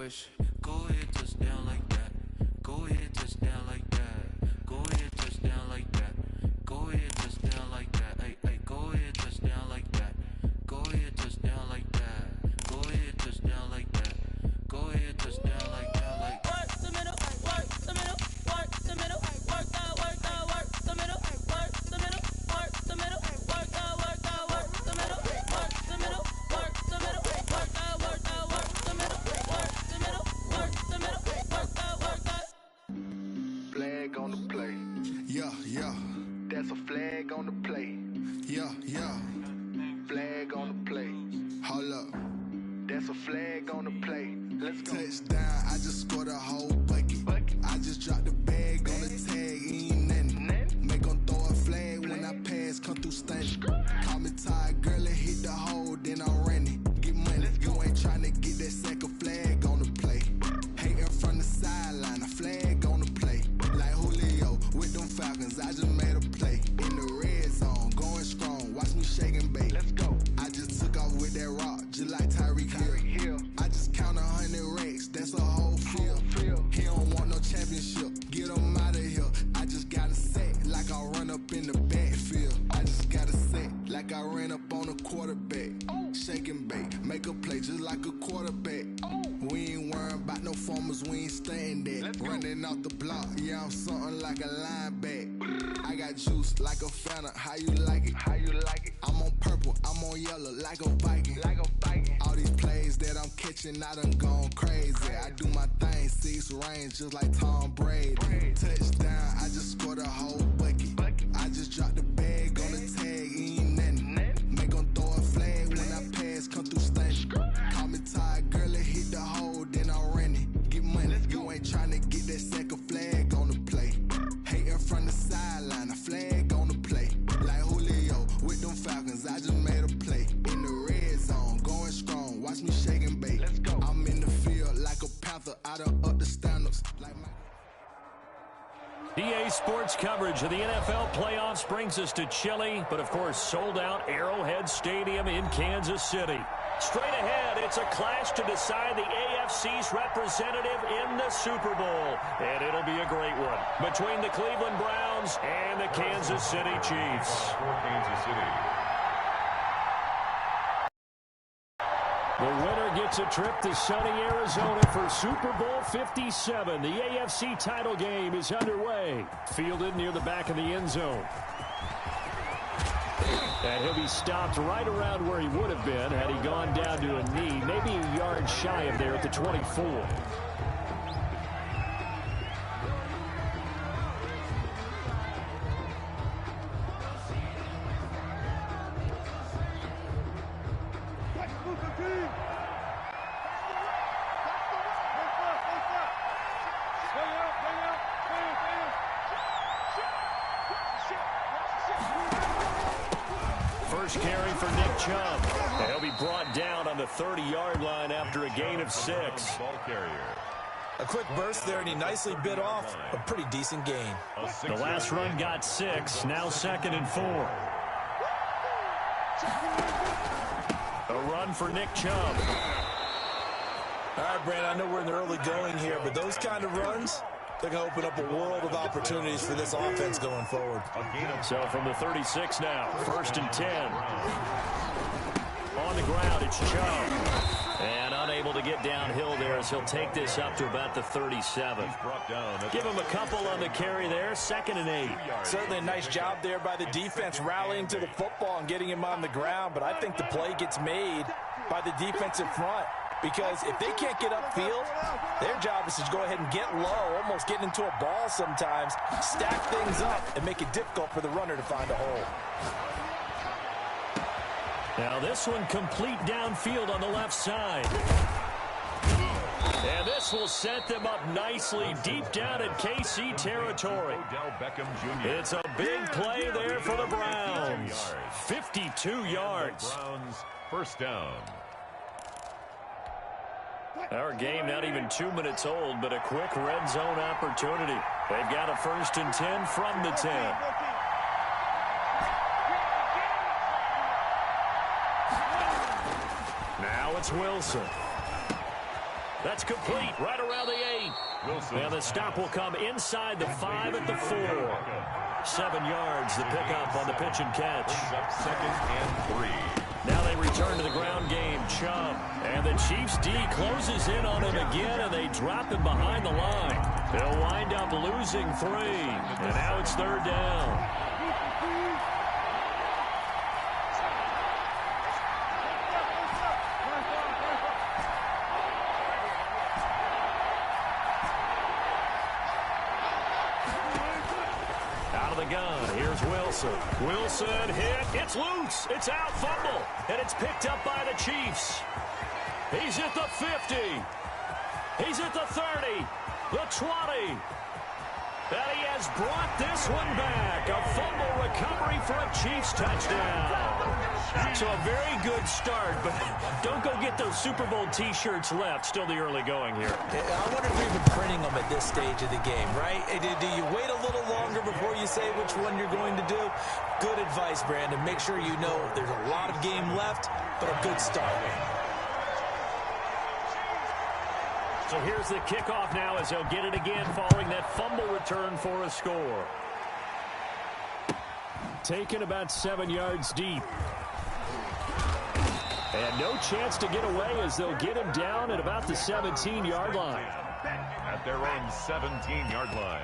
wish. Go ahead, touchdown like that. Go ahead, touchdown like that. Go ahead, touchdown like that. Go ahead, touchdown like that. Hey, hey, go ahead, touchdown like that. Go ahead, touchdown like that. Go ahead, touchdown like that. Go ahead, touchdown like that. Like work the middle, work the middle, work the middle, work the middle, work the middle, work the middle, work the middle, work the middle, work the middle, work the middle, work the middle, work the middle, work the middle, work the flag on the play. Yeah, yeah. That's a flag on the play. Yeah, yeah. Flag on the play. Hold up. That's a flag on the play. Let's go. Touchdown, I just scored a whole bucket. I just dropped the bag on the tag, ain't nothing. Make 'em throw a flag when I pass, come through stunning. Call me tired, girl, and hit the hole, then I'm running. Get money, you ain't tryna get that second flag on the play. Hating from the sideline, a flag on the play. Like Julio with them Falcons, I just made a play. In the red zone, going strong, watch me shake and bake. Let's go. I just took off with that rock, just like Tyreek Hill. I just count 100 racks, that's a whole field. He don't want no championship, get him out of here. I just got a set, like I run up in the backfield. I just got a set, like I ran up on a quarterback. Shake and bake, make a play just like a quarterback. We ain't worrying about no formers, we ain't staying there. Running off the block, yeah, I'm something like a lineback. I got juice like a Fanta, how you like it? How you like it? I'm on purple, I'm on yellow, like a Viking. Like a Viking. All these plays that I'm catching, I done gone crazy. I do my thing, 6 range, just like Tom Brady. Touchdown, I just scored a whole bucket. I just dropped the bag on the tag, ain't nothing. Make 'em throw a flag when I pass, come through stunning. Call me tired, girl, and hit the hole, then I'm running. Get money, you ain't tryna get that second flag on the play. Hating from the sideline, a flag on the play. Like Julio with them Falcons, I just made a play. In the red zone, going strong, watch me shake and bake. Let's go. I'm in the field like a panther, I done up the standards. Like my EA Sports coverage of the NFL playoffs brings us to chilly, but of course sold out Arrowhead Stadium in Kansas City. Straight ahead, it's a clash to decide the AFC's representative in the Super Bowl. And it'll be a great one between the Cleveland Browns and the Kansas City Chiefs. Kansas City. The winner gets a trip to sunny Arizona for Super Bowl 57. The AFC title game is underway. Fielded near the back of the end zone. And he'll be stopped right around where he would have been had he gone down to a knee, maybe a yard shy of there at the 24. First carry for Nick Chubb. He'll be brought down on the 30-yard line after a gain of 6. Ball carrier. A quick burst there, and he nicely bit off a pretty decent gain. The last run got 6, now 2nd and 4. A run for Nick Chubb. All right, Brandon, I know we're in the early going here, but those kind of runs, they're going to open up a world of opportunities for this offense going forward. So from the 36 now, 1st and 10. On the ground, it's Chubb. And unable to get downhill there as he'll take this up to about the 37. Give him a couple on the carry there, 2nd and 8. Certainly a nice job there by the defense rallying to the football and getting him on the ground, but I think the play gets made by the defensive front. Because if they can't get upfield, their job is to go ahead and get low, almost get into a ball sometimes, stack things up, and make it difficult for the runner to find a hole. Now this one complete downfield on the left side. And this will set them up nicely deep down in KC territory. It's a big play there for the Browns. 52 yards. Browns first down. Our game not even 2 minutes old, but a quick red zone opportunity. They've got a 1st and 10 from the 10. Now it's Wilson. That's complete right around the 8. And the stop will come inside the 5 at the 4. 7 yards the pickup on the pitch and catch. Second and 3. Now they return to the ground game. Chubb. And the Chiefs D closes in on him again, and they drop him behind the line. They'll wind up losing 3. And now it's 3rd down. Here's Wilson. Wilson hit. It's loose. It's out. Fumble. And it's picked up by the Chiefs. He's at the 50. He's at the 30. The 20. And he has brought this one back. A fumble recovery for a Chiefs touchdown. So a very good start, but don't go get those Super Bowl T-shirts left. Still the early going here. I wonder if you're even printing them at this stage of the game, right? Do you wait a little longer before you say which one you're going to do? Good advice, Brandon. Make sure you know there's a lot of game left, but a good start. So here's the kickoff now as they'll get it again following that fumble return for a score. Taken about 7 yards deep. And no chance to get away as they'll get him down at about the 17-yard line. At their own 17-yard line.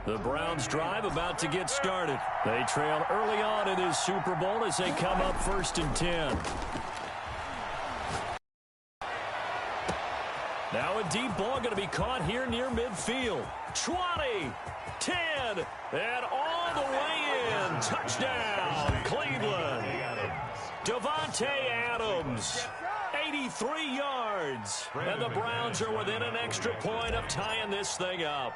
The Browns drive about to get started. They trail early on in this Super Bowl as they come up 1st and 10. Now a deep ball going to be caught here near midfield. 20, 10, and all the way in. Touchdown, Cleveland. Devontae Adams, 83 yards. And the Browns are within an extra point of tying this thing up.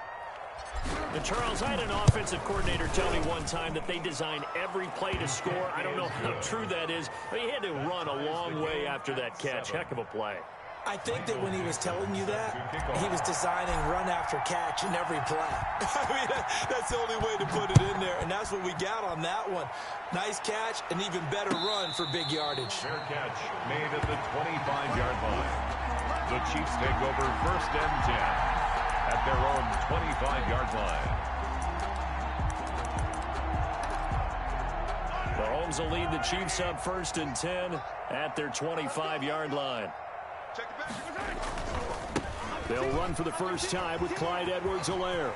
And Charles, I had an offensive coordinator tell me one time that they design every play to score. I don't know how true that is, but he had to run a long way after that catch. Heck of a play. I think that when he was telling you that, he was designing run after catch in every play. I mean, that's the only way to put it in there, and that's what we got on that one. Nice catch, an even better run for big yardage. Fair catch made at the 25-yard line. The Chiefs take over 1st and 10 at their own 25-yard line. Mahomes will lead the Chiefs up 1st and 10 at their 25-yard line. They'll run for the first time with Clyde Edwards-Helaire.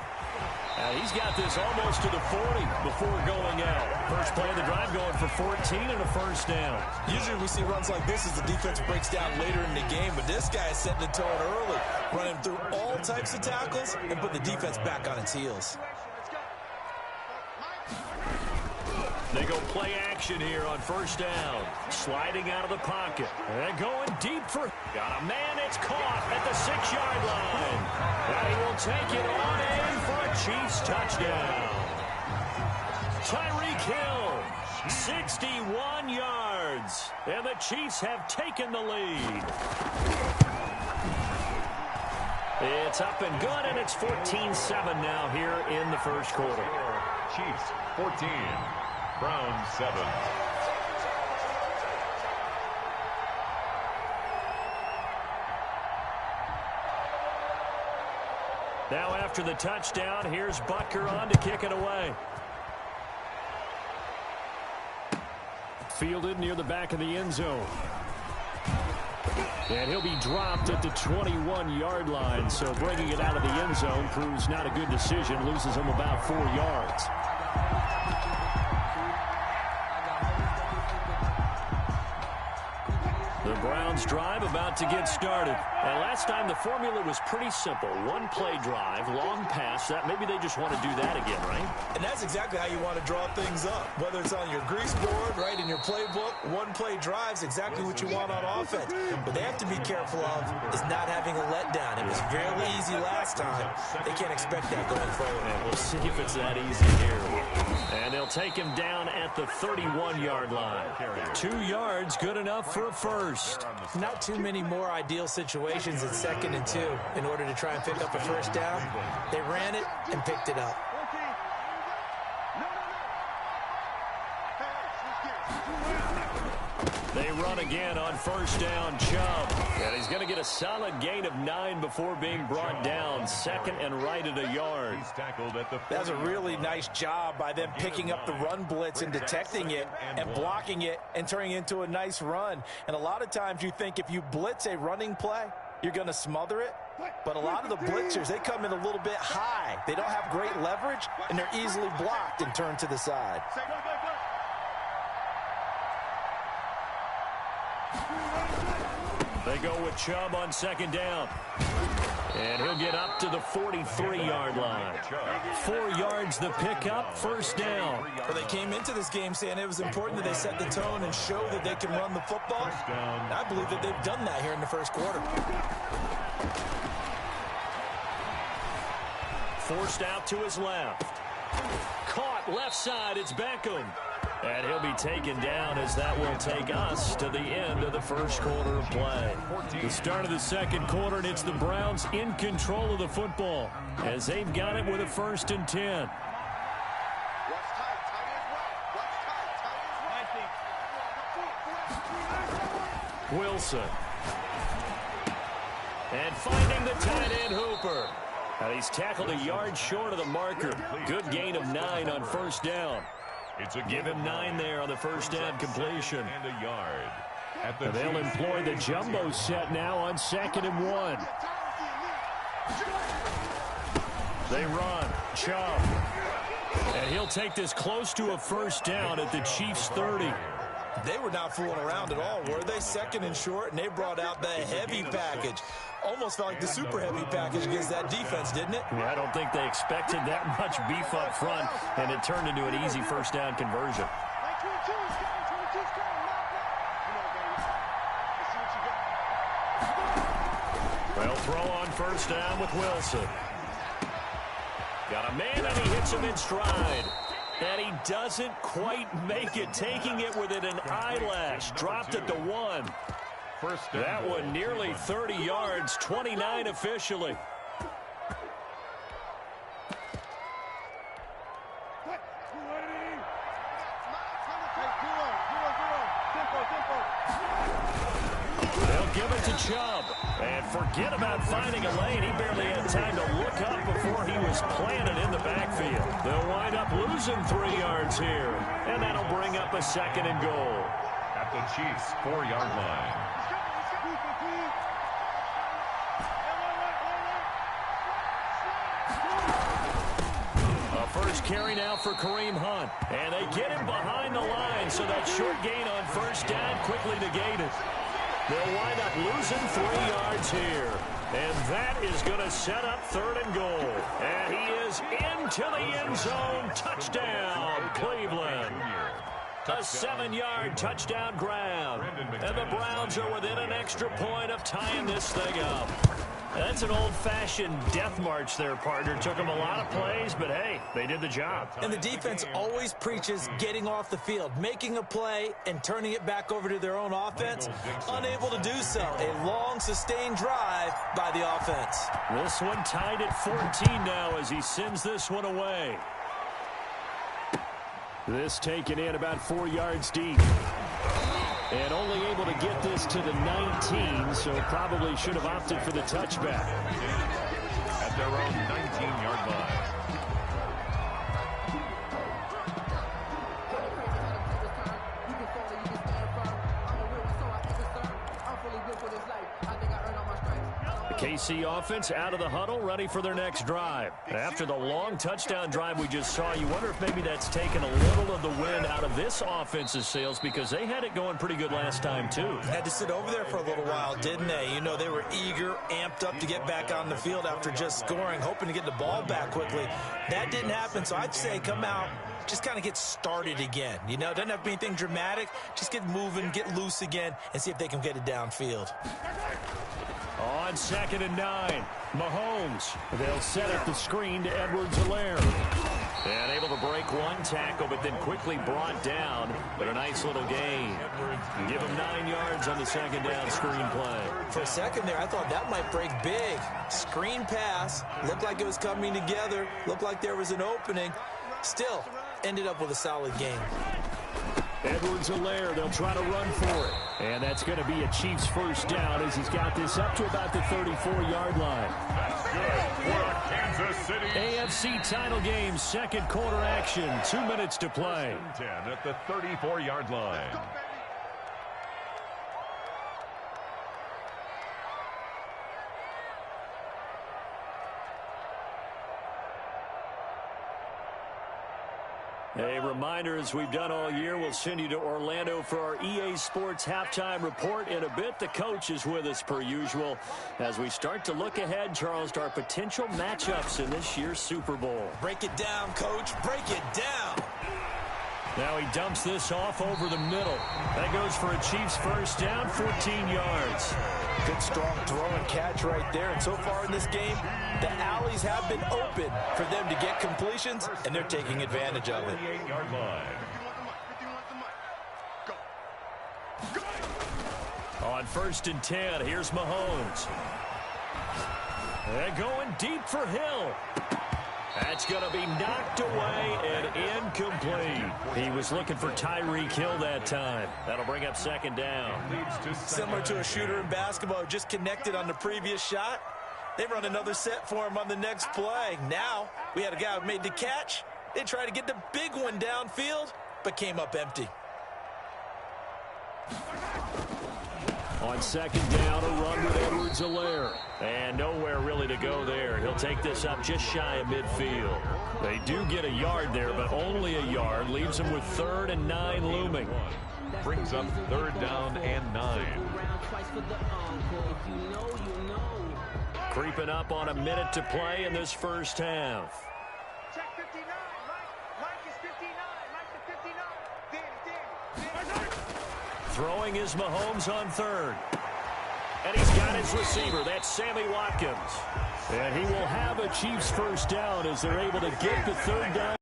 He's got this almost to the 40 before going out. First play of the drive going for 14 and a 1st down. Usually we see runs like this as the defense breaks down later in the game, but this guy is setting the tone early, running through all types of tackles and put the defense back on its heels. They go play action here on 1st down. Sliding out of the pocket. And going deep for... Got a man, it's caught at the 6-yard line. And he will take it on in for a Chiefs touchdown. Tyreek Hill, 61 yards. And the Chiefs have taken the lead. It's up and good, and it's 14-7 now here in the first quarter. Chiefs 14. Browns 7. Now after the touchdown, here's Butker on to kick it away. Fielded near the back of the end zone. And he'll be dropped at the 21-yard line, so bringing it out of the end zone proves not a good decision. Loses him about 4 yards. The Browns drive about to get started. And last time the formula was pretty simple. One play drive, long pass. That maybe they just want to do that again, right? And that's exactly how you want to draw things up. Whether it's on your grease board, right, in your playbook, one play drive's exactly what you want on offense. What they have to be careful of is not having a letdown. It was fairly easy last time. They can't expect that going forward. And we'll see if it's that easy here. And they'll take him down at the 31-yard line. 2 yards, good enough for a first. Not too many more ideal situations at 2nd and 2 in order to try and pick up a first down. They ran it and picked it up. They run again on first down, Chubb. And he's going to get a solid gain of 9 before being brought down. Second and right at a yard. He's tackled at the 40. That's a really nice job by them picking up the run blitz and detecting it and blocking it and turning it into a nice run. And a lot of times you think if you blitz a running play, you're going to smother it. But a lot of the blitzers, they come in a little bit high. They don't have great leverage, and they're easily blocked and turned to the side. They go with Chubb on second down. And he'll get up to the 43-yard line. 4 yards the pickup, first down. Well, they came into this game saying it was important that they set the tone and show that they can run the football. And I believe that they've done that here in the first quarter. Forced out to his left. Caught left side, it's Beckham. And he'll be taken down as that will take us to the end of the first quarter of play. The start of the second quarter, and it's the Browns in control of the football as they've got it with a 1st and 10. Wilson. And finding the tight end Hooper. And he's tackled a yard short of the marker. Good gain of 9 on first down. Give him 9 there on the first down completion. And a yard. And they'll employ the jumbo set now on 2nd and 1. They run. Chubb. And he'll take this close to a first down at the Chiefs' 30. They were not fooling around at all, were they? 2nd and short, and they brought out the heavy package. Almost felt like the super heavy package against that defense, didn't it? Yeah, I don't think they expected that much beef up front, and it turned into an easy first down conversion. They'll throw on first down with Wilson. Got a man, and he hits him in stride. And he doesn't quite make it, taking it within an eyelash. Dropped it to 1. That one nearly 30 yards, 29 officially. They'll give it to Chubb. And forget about finding a lane. He barely had time to look up before he was planted in the backfield. They'll wind up losing 3 yards here. And that'll bring up a 2nd and goal. At the Chiefs' 4-yard line. First carry now for Kareem Hunt. And they get him behind the line, so that short gain on first down quickly negated. They'll wind up losing 3 yards here. And that is going to set up 3rd and goal. And he is into the end zone. Touchdown, Cleveland. A 7-yard touchdown grab. And the Browns are within an extra point of tying this thing up. That's an old-fashioned death march there, partner. Took them a lot of plays, but hey, they did the job. And the defense always preaches getting off the field, making a play, and turning it back over to their own offense. Unable to do so. A long, sustained drive by the offense. This one tied at 14 now as he sends this one away. This taken in about 4 yards deep. And only able to get this to the 19, so probably should have opted for the touchback. At their own 19-yard line. The KC offense out of the huddle, ready for their next drive. After the long touchdown drive we just saw, you wonder if maybe that's taken a little of the wind out of this offense's sails, because they had it going pretty good last time, too. Had to sit over there for a little while, didn't they? You know, they were eager, amped up to get back on the field after just scoring, hoping to get the ball back quickly. That didn't happen, so I'd say come out, just kind of get started again. You know, doesn't have to be anything dramatic. Just get moving, get loose again, and see if they can get it downfield. On 2nd and 9, Mahomes. They'll set up the screen to Edwards-Helaire. And able to break one tackle, but then quickly brought down. But a nice little gain. Give him 9 yards on the 2nd down screen play. For a second there, I thought that might break big. Screen pass. Looked like it was coming together. Looked like there was an opening. Still, ended up with a solid game. Edwards-Helaire, they'll try to run for it. And that's going to be a Chiefs first down as he's got this up to about the 34-yard line. That's good for Kansas City. AFC title game, second quarter action. 2 minutes to play. 10 at the 34-yard line. A reminder, as we've done all year, we'll send you to Orlando for our EA Sports halftime report. In a bit, the coach is with us per usual as we start to look ahead, Charles, to our potential matchups in this year's Super Bowl. Break it down, Coach. Break it down. Now he dumps this off over the middle. That goes for a Chiefs first down, 14 yards. Good, strong throw and catch right there. And so far in this game, the alleys have been open for them to get completions, and they're taking advantage of it. 48-yard line. On 1st and 10, here's Mahomes. They're going deep for Hill. That's going to be knocked away and incomplete. He was looking for Tyreek Hill that time. That'll bring up second down. Similar to a shooter in basketball, just connected on the previous shot. They run another set for him on the next play. Now, we had a guy who made the catch. They tried to get the big one downfield, but came up empty. On second down, a run with Edwards-Helaire. And nowhere really to go there. He'll take this up just shy of midfield. They do get a yard there, but only a yard. Leaves them with 3rd and 9 looming. Brings up 3rd down and 9. Creeping up on a minute to play in this first half. Check 59. Mike is 59. Mike is 59. Throwing is Mahomes on 3rd. And he's got his receiver. That's Sammy Watkins. And he will have a Chiefs first down as they're able to get the 3rd down.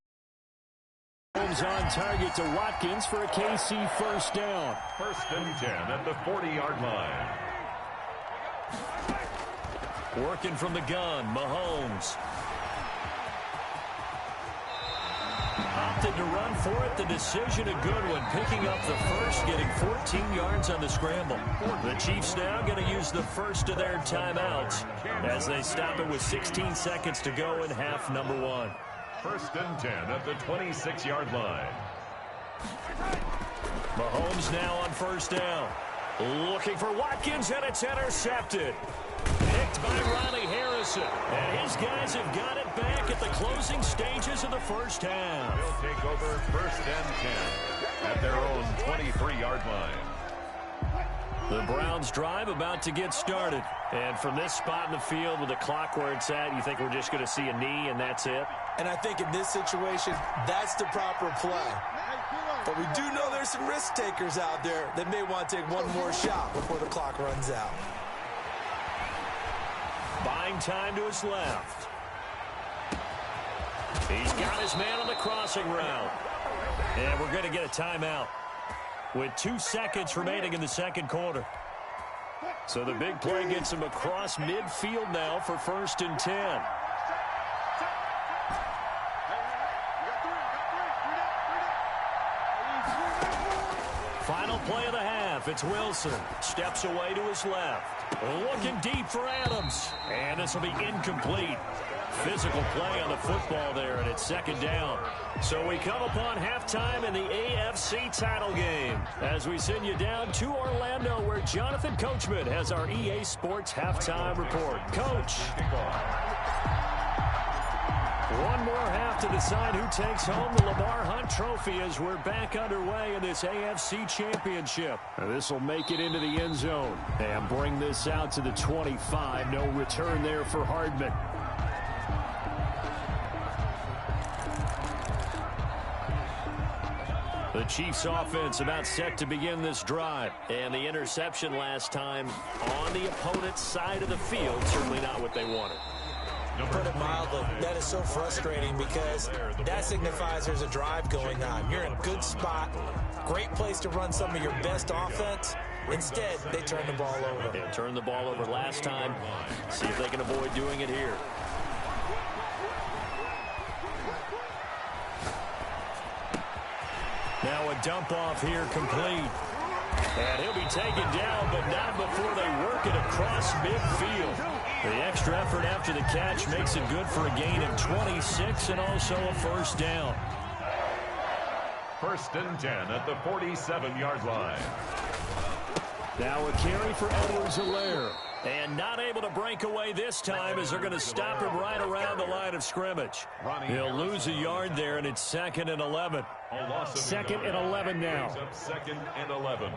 Mahomes on target to Watkins for a KC first down. 1st and 10 at the 40-yard line. Working from the gun, Mahomes. Opted to run for it. The decision a good one. Picking up the first, getting 14 yards on the scramble. The Chiefs now going to use the first of their timeouts as they stop it with 16 seconds to go in half number 1. 1st and 10 at the 26-yard line. Mahomes now on first down. Looking for Watkins, and it's intercepted. Picked by Riley Harrison. And his guys have got it back at the closing stages of the first half. They'll take over 1st and 10 at their own 23-yard line. The Browns drive about to get started. And from this spot in the field with the clock where it's at, you think we're just going to see a knee and that's it? And I think in this situation, that's the proper play. But we do know there's some risk takers out there that may want to take one more shot before the clock runs out. Buying time to his left. He's got his man on the crossing route. And we're going to get a timeout with 2 seconds remaining in the second quarter. So the big play gets him across midfield now for 1st and 10. Final play of the half. It's Wilson. Steps away to his left. Looking deep for Adams. And this will be incomplete. Physical play on the football there, and it's second down. So we come upon halftime in the AFC title game as we send you down to Orlando where Jonathan Coachman has our EA Sports halftime report. Coach. One more half to decide who takes home the Lamar Hunt Trophy as we're back underway in this AFC Championship. This will make it into the end zone and bring this out to the 25. No return there for Hardman. The Chiefs offense about set to begin this drive. And the interception last time on the opponent's side of the field, certainly not what they wanted. Put it mildly, that is so frustrating because that signifies there's a drive going on. You're in a good spot, great place to run some of your best offense. Instead, they turn the ball over. Yeah, turned the ball over last time. See if they can avoid doing it here. Now a dump off here complete. And he'll be taken down, but not before they work it across midfield. The extra effort after the catch makes it good for a gain of 26 and also a first down. 1st and 10 at the 47-yard line. Now a carry for Edwards-Helaire. And not able to break away this time as they're going to stop him right around the line of scrimmage. He'll lose a yard there, and it's 2nd and 11. 2nd and 11 now. 2nd and 11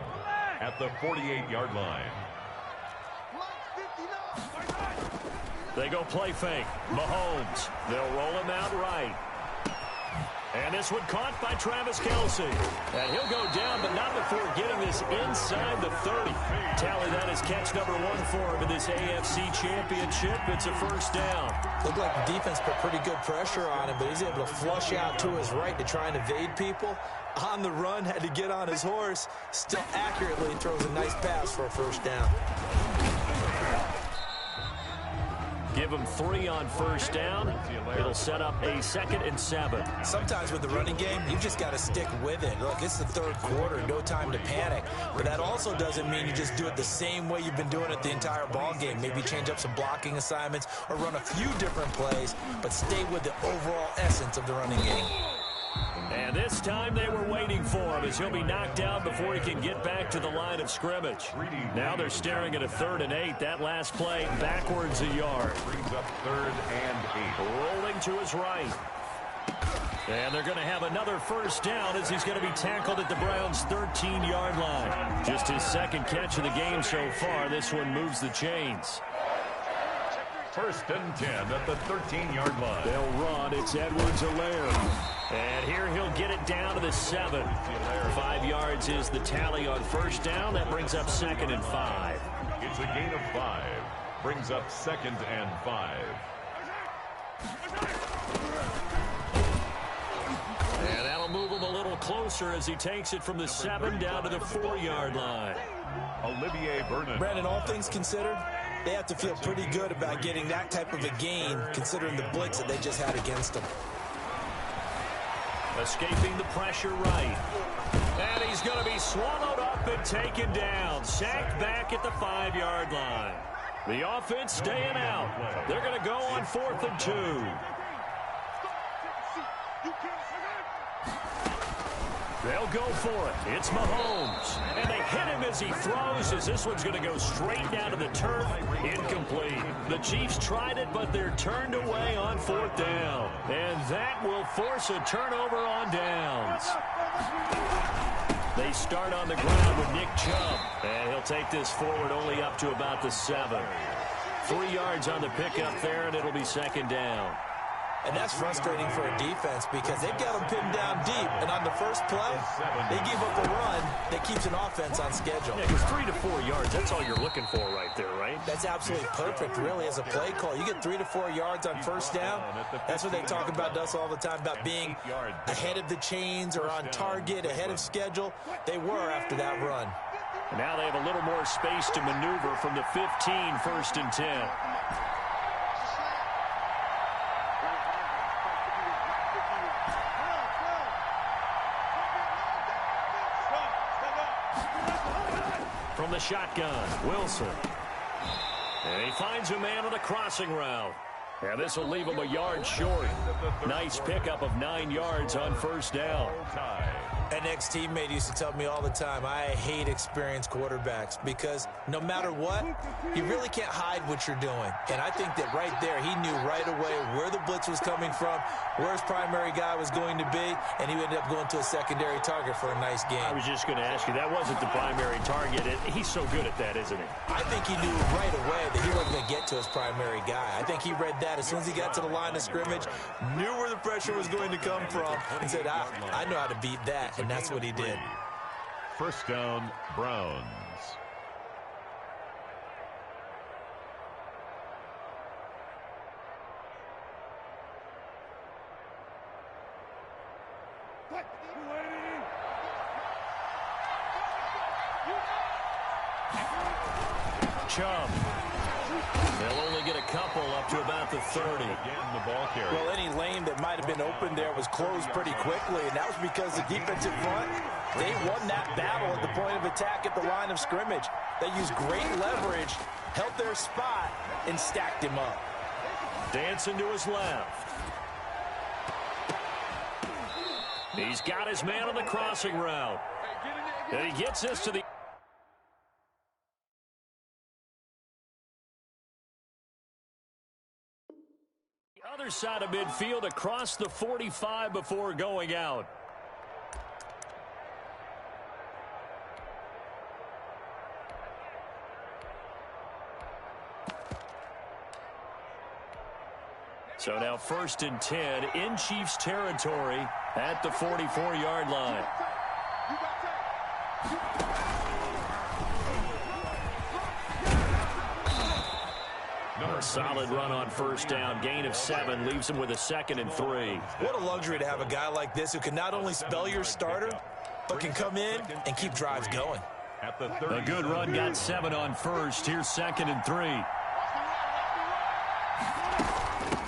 at the 48-yard line. They go play fake. Mahomes. They'll roll him out right. And this one caught by Travis Kelce. And he'll go down, but not before getting this inside the 30. Tally that is catch number 1 for him in this AFC Championship. It's a first down. Looked like the defense put pretty good pressure on him, but he's able to flush out to his right to try and evade people. On the run, had to get on his horse. Still accurately throws a nice pass for a first down. Give him 3 on first down. It'll set up a 2nd and 7. Sometimes with the running game, you just got to stick with it. Look, it's the 3rd quarter, no time to panic. But that also doesn't mean you just do it the same way you've been doing it the entire ball game. Maybe change up some blocking assignments or run a few different plays, but stay with the overall essence of the running game. And this time they were waiting for him as he'll be knocked down before he can get back to the line of scrimmage. Now they're staring at a 3rd and 8. That last play backwards a yard. Brings up 3rd and 8. Rolling to his right. And they're going to have another first down as he's going to be tackled at the Browns' 13-yard line. Just his 2nd catch of the game so far. This one moves the chains. 1st and 10 at the 13-yard line. They'll run. It's Edwards-Helaire. And here he'll get it down to the 7. 5 yards is the tally on first down. That brings up 2nd and 5. It's a gain of 5. Brings up 2nd and 5. And that'll move him a little closer as he takes it from the 7 down to the 4-yard line. Olivier Vernon. Brandon, all things considered, they have to feel pretty good about getting that type of a gain considering the blitz that they just had against them. Escaping the pressure right. And he's going to be swallowed up and taken down. Sacked back at the 5-yard line. The offense staying out. They're going to go on 4th and 2. They'll go for it. It's Mahomes. And they hit him as he throws, as this one's going to go straight down to the turf. Incomplete. The Chiefs tried it, but they're turned away on 4th down. And that will force a turnover on downs. They start on the ground with Nick Chubb. And he'll take this forward only up to about the 7. 3 yards on the pickup there, and it'll be 2nd down. And that's frustrating for a defense because they've got them pinned down deep. And on the first play, they give up a run that keeps an offense on schedule. Yeah, because 3 to 4 yards, that's all you're looking for right there, right? That's absolutely perfect, really, as a play call. You get 3 to 4 yards on first down. That's what they talk about us all the time, about being ahead of the chains or on target, ahead of schedule. They were after that run. And now they have a little more space to maneuver from the 15, 1st and 10. From the shotgun, Wilson. And he finds a man on a crossing route. And this will leave him a yard short. Nice pickup of 9 yards on first down. An ex-teammate used to tell me all the time, I hate experienced quarterbacks because no matter what, you really can't hide what you're doing. And I think that right there, he knew right away where the blitz was coming from, where his primary guy was going to be, and he ended up going to a secondary target for a nice game. I was just going to ask you, that wasn't the primary target. He's so good at that, isn't he? I think he knew right away that he wasn't going to get to his primary guy. I think he read that as soon as he got to the line of scrimmage, knew where the pressure was going to come from, and said, I know how to beat that. And that's what he did. First down, Browns. Chubb. They'll only get a couple up to about the 30. Again, the ball carrier. Well, any lane that might have been open there was closed pretty quickly, and that was because the defensive front, they won that battle at the point of attack at the line of scrimmage. They used great leverage, held their spot, and stacked him up. Dancing to his left. He's got his man on the crossing route. And he gets this to the other side of midfield across the 45 before going out. So now 1st and 10 in Chiefs territory at the 44-yard line. A solid run on 1st down. Gain of 7 leaves him with a 2nd and 3. What a luxury to have a guy like this who can not only spell your starter, but can come in and keep drives going. A good run got 7 on 1st. Here's 2nd and 3.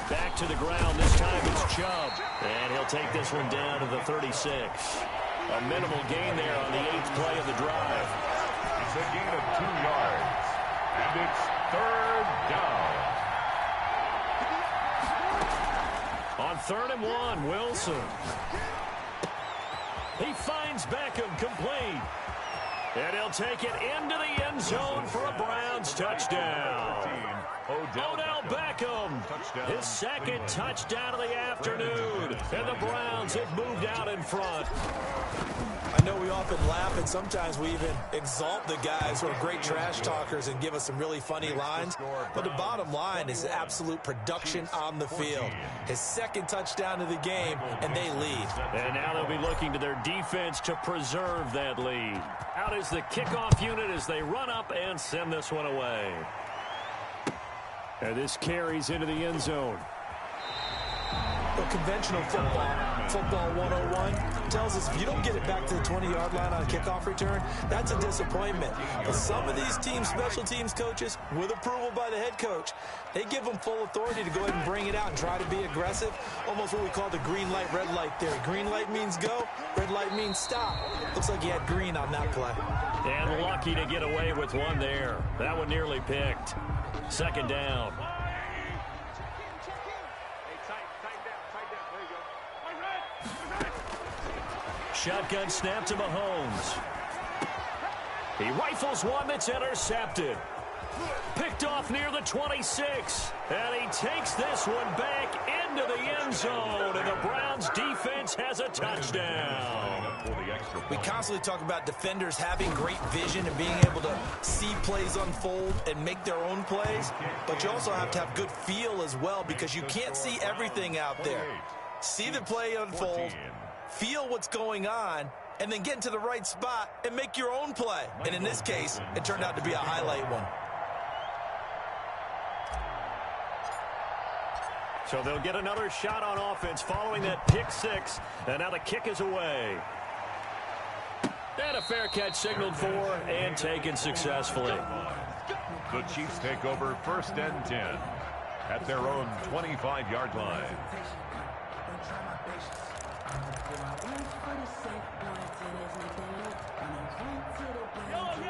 Back to the ground. This time it's Chubb. And he'll take this one down to the 36. A minimal gain there on the 8th play of the drive. It's a gain of 2 yards. And it's 3rd down. On 3rd and 1, Wilson. He finds Beckham complete. And he'll take it into the end zone for a Browns touchdown. Odell Beckham, his 2nd touchdown of the afternoon. And the Browns have moved out in front. I know we often laugh, and sometimes we even exalt the guys who are great trash talkers and give us some really funny lines. But the bottom line is absolute production on the field. His 2nd touchdown of the game, and they lead. And now they'll be looking to their defense to preserve that lead. Out is the kickoff unit as they run up and send this one away. And this carries into the end zone. Well, conventional football 101, tells us if you don't get it back to the 20-yard line on a kickoff return, that's a disappointment. But some of these teams, special teams coaches, with approval by the head coach, they give them full authority to go ahead and bring it out and try to be aggressive, almost what we call the green light, red light theory. Green light means go, red light means stop. Looks like he had green on that play. And lucky to get away with one there. That one nearly picked. 2nd down. Shotgun snap to Mahomes. He rifles one that's intercepted. Picked off near the 26. And he takes this one back into the end zone. And the Browns defense has a touchdown. We constantly talk about defenders having great vision and being able to see plays unfold and make their own plays. But you also have to have good feel as well, because you can't see everything out there. See the play unfold, feel what's going on, and then get into the right spot and make your own play. And in this case, it turned out to be a highlight one. So they'll get another shot on offense following that pick 6. And now the kick is away. And a fair catch signaled for and taken successfully. The Chiefs take over 1st and 10 at their own 25-yard line.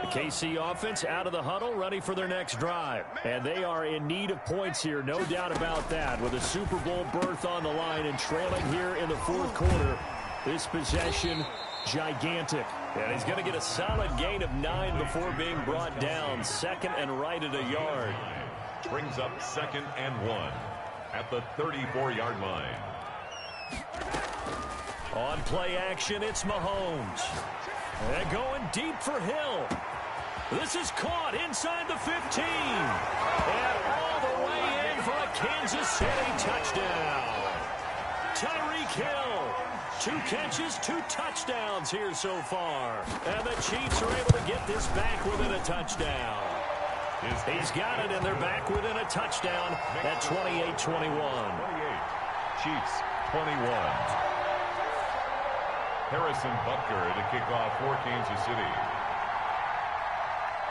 The KC offense out of the huddle, ready for their next drive. And they are in need of points here, no doubt about that. With a Super Bowl berth on the line and trailing here in the 4th quarter, this possession gigantic. And he's going to get a solid gain of 9 before being brought down. 2nd and right at a yard. Brings up 2nd and 1 at the 34-yard line. On play action, it's Mahomes. And going deep for Hill. This is caught inside the 15. And all the way in for a Kansas City touchdown. Tyreek Hill. 2 catches, 2 touchdowns here so far. And the Chiefs are able to get this back within a touchdown. He's got it, and they're back within a touchdown at 28-21. 28. Chiefs 21. Harrison Butker to kick off for Kansas City.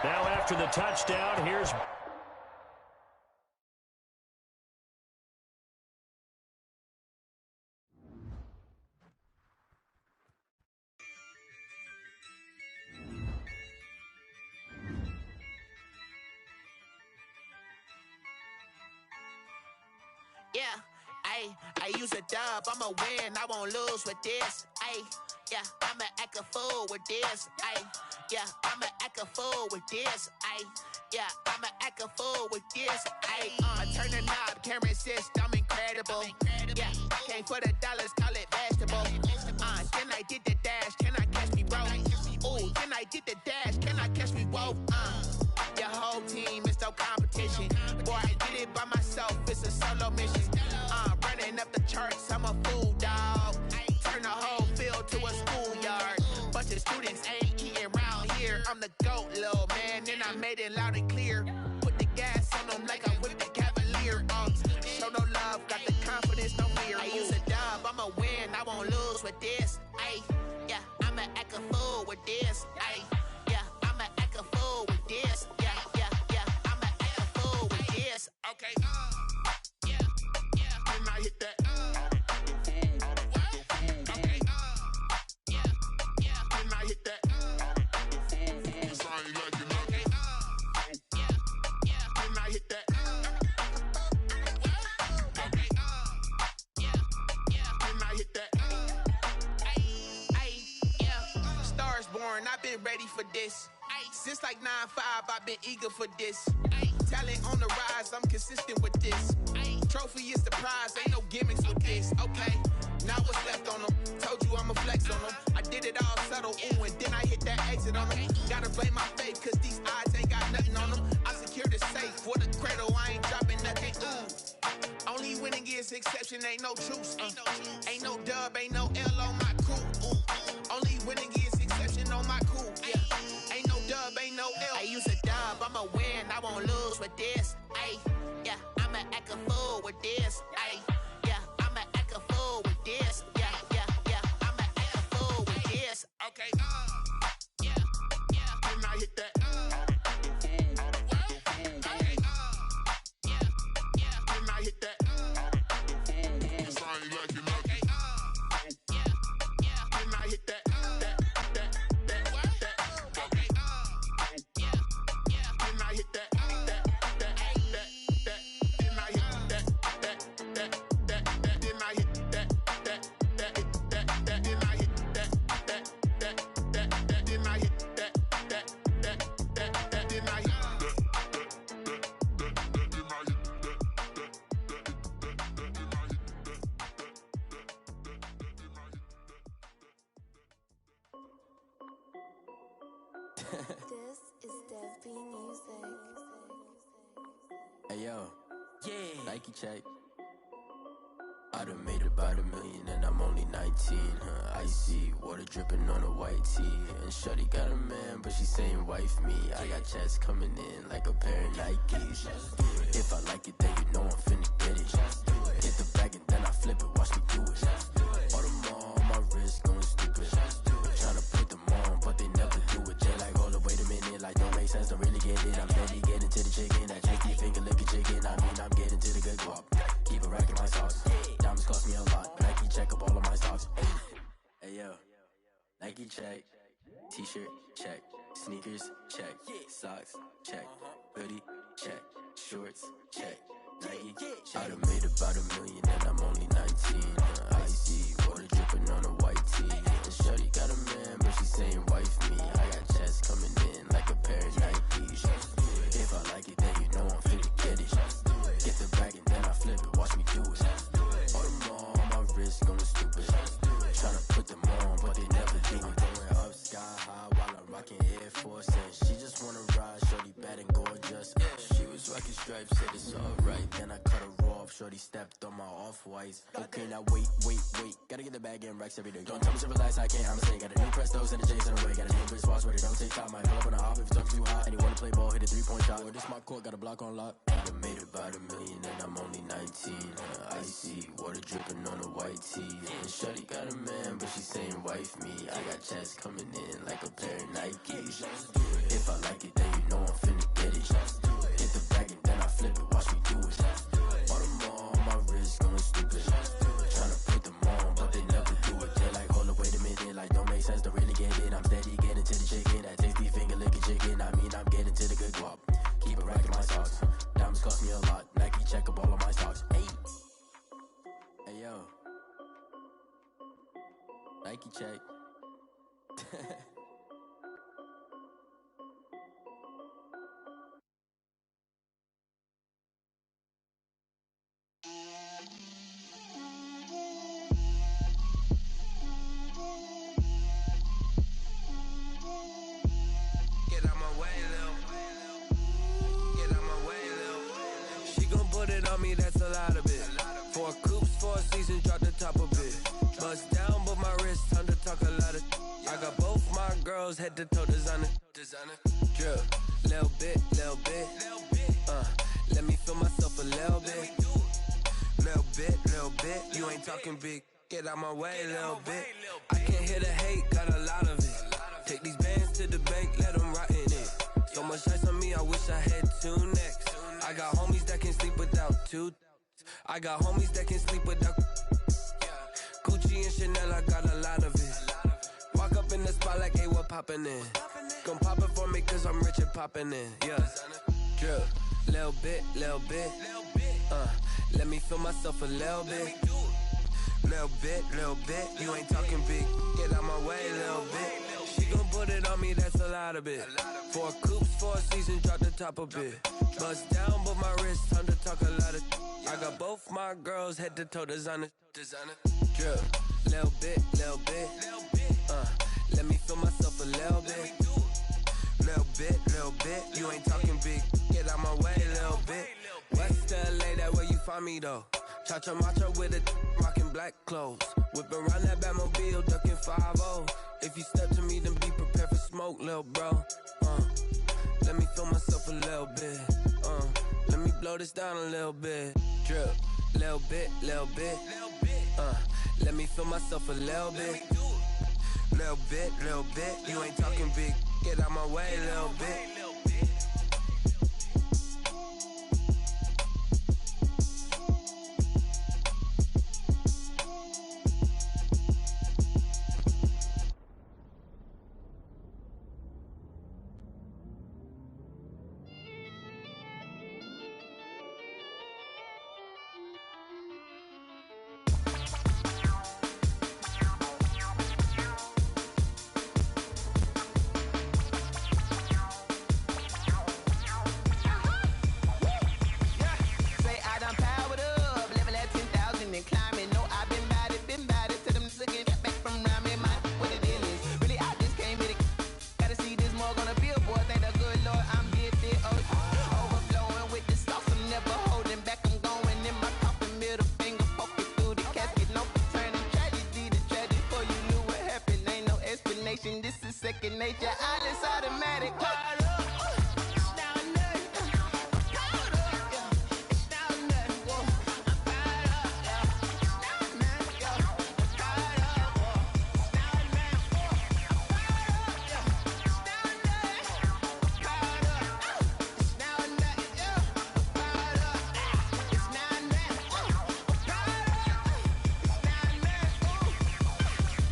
Now after the touchdown, here's Ayy, I use a dub, I'ma win, I won't lose with this. Ayy, yeah, I'ma act a fool with this. Ayy, yeah, I'ma act a fool with this. Ayy, yeah, I'ma act a fool with this. Ayy, I turn the knob, camera assist, I'm incredible. Yeah, came for the dollars, call it vegetable. Then I did the dash, can I catch me, bro? Ooh, then I did the dash, can I catch me, whoa? Your whole team is no competition. Boy, I did it by myself, it's a solo mission. Running up the charts, I'm a fool, dog. Turn the whole field to a schoolyard. Bunch of students ain't eating round here. I'm the GOAT, little man, and I made it loud and clear. Put the gas on them like I whipped the Cavalier. Show no love, got the confidence, no fear. I use a dub, I'ma win, I won't lose with this. Ayy, yeah, I'ma act a fool with this. Ayy, yeah, I'ma act a fool with this. Yeah, yeah, yeah, I'ma act a fool with this. Okay, yeah, yeah, then I hit that. Okay, yeah, yeah, then I hit that. Cause I ain't like it, okay, yeah, yeah, then I hit that. Okay, yeah, yeah, then I hit that. Yeah, stars born, I've been ready for this. Since like 9-5, I've been eager for this. Talent on the rise, I'm consistent with this. Trophy is the prize, ain't no gimmicks with this. Okay, now what's left on them? Told you I'ma flex on them. I did it all subtle, ooh, and then I hit that exit on them. Gotta blame my faith, cause these odds ain't got nothing on them. I secured the safe for the cradle, I ain't dropping nothing, ooh. Only winning is exception, ain't no truce. Ain't no dub, ain't no L on my crew. Ooh. Only winning is exception on my crew. Yeah, ain't no dub, ain't no L. I use a dub, I'ma win, I won't lose with this. Ayy, yeah, I'ma act a fool with this. Ayy, yeah, I'ma act a fool with this. Yeah, yeah, yeah, I'ma act a fool with this. Okay, yeah, yeah, then I hit that. Okay, yeah, yeah, then I hit that. Cause I ain't like it, okay, yeah, yeah, then I hit that. Okay, yeah, yeah, then I hit that. This is Dev B Music. Hey yo, yeah, Nike check. I done made about $1 million and I'm only 19. Icy water dripping on a white tee. And shorty got a man, but she saying wife me. I got checks coming in like a pair of Nikes. If I like it, then you know I'm finna get it. Hit the bag and then I flip it, watch me do it. All them on my wrist going stupid. Tryna put them on, but they never do it. They like, hold up, wait a minute, like don't make sense, don't really get it. I'm steady getting to the chicken, that tricky finger licking chicken. I mean, I'm getting to the good guap. Keep a rack in my socks. Diamonds cost me a lot. Nike check up all of my stocks. Hey yo, Nike check. T-shirt check. Sneakers check. Socks check. Hoodie check. Shorts check. Nike. I done made about $1 million and I'm only 19. Icy water dripping on a white tee. And shorty got a man, but she saying wife me. I got checks coming in like a pair of Nikes. If I like it, then you know I'm finna get it. Get the bag and then I flip it, watch me do it. All them on my wrist going stupid. Tryna put them on, but they never do it. Going up sky high while I'm rocking Air Force. And she just wanna ride, shorty bad and gorgeous. She was rocking stripes, said it's alright. Then I cut her off, shorty stepped on my off-whites. Okay, now wait. Gotta get the bag and racks every day. Don't tell me to relax, I can't, I'ma say. Got a new Prestos and a Jason away. Got a new Chris Fox, ready, don't take time. Might pull up on a hop if it's talking too hot. And you wanna play ball, hit a 3-point shot. Or this my court, got a block on lock. I done made about $1 million and I'm only 19. Icy water dripping on a white tee. And shorty got a man, but she saying wife me. I got checks coming in like a pair of Nikes. If I like it, then you know I'm finna get it. Hit the bag and then I flip it, watch me do it. All them on my wrist going stupid. Tryna put them on, but they never do it. They like, hold up, wait a minute, like don't make sense, don't really get it. I'm steady getting to the chicken, that tasty finger licking chicken. I mean, I'm getting to the good guap. Keep a rack in my socks. Diamonds cost me a lot. Nike check up all of my stocks. Hey. Nike check. Get out my way, Lil. Get out my way, Lil. She gon' put it on me, that's a lot of it. 4 coops, 4 seasons, drop the top of it. Bust down, but my wrist, time to talk a lot of. I got both my girls, head to toe designer. Drip, little bit, little bit. Let me feel myself a little bit. Little bit. You ain't talking big. Get out my way, little bit. I can't hear the hate, got a lot of it. Take these bands to the bank, let them rot in it. So much ice on me, I wish I had 2 necks. I got homies that can sleep without 2. I got homies that can sleep without. Gucci and Chanel, I got a lot of it. Walk up in the spot like, hey, what poppin' in? Gon' pop it for me, cause I'm rich and poppin' in. Yeah. Drip, little bit, little bit. Let me feel myself a little bit. Little bit. You ain't talking big. Get out my way, little bit. She gon' put it on me, that's a lot of it. 4 coops, 4 seasons, drop the top a bit. Bust down, but my wrist, time to talk a lot of. I got both my girls, head to toe designer. Drip, little bit, little bit. Let me feel myself a little bit. Little bit. You ain't talking big. Get out my way, little bit. West LA, that where you find me though. Cha-cha macha with a rockin' black clothes. Whippin' around that Batmobile, duckin' 5-0. If you step to me, then be prepared for smoke, lil' bro. Let me feel myself a little bit. Let me blow this down a little bit. Drip, little bit, little bit. Let me feel myself a little bit. Little bit. You ain't talking big. Get out my way, little bit.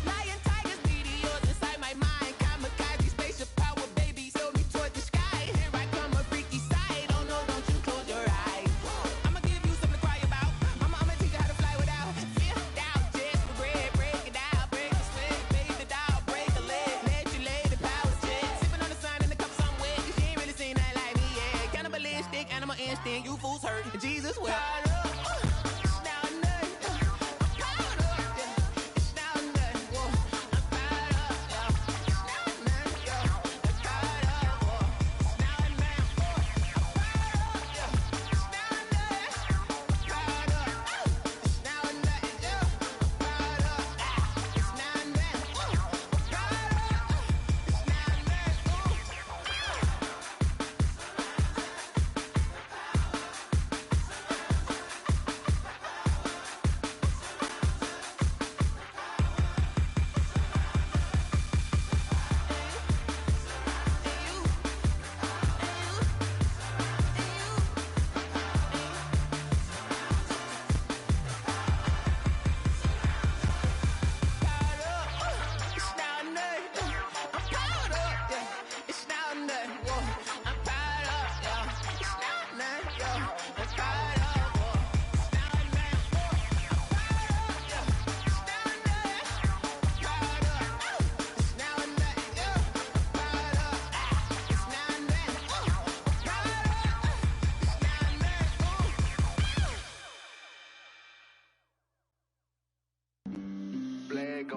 Lion, tigers, meteors inside my mind. Kamikaze, spaceship power, baby. Show me torch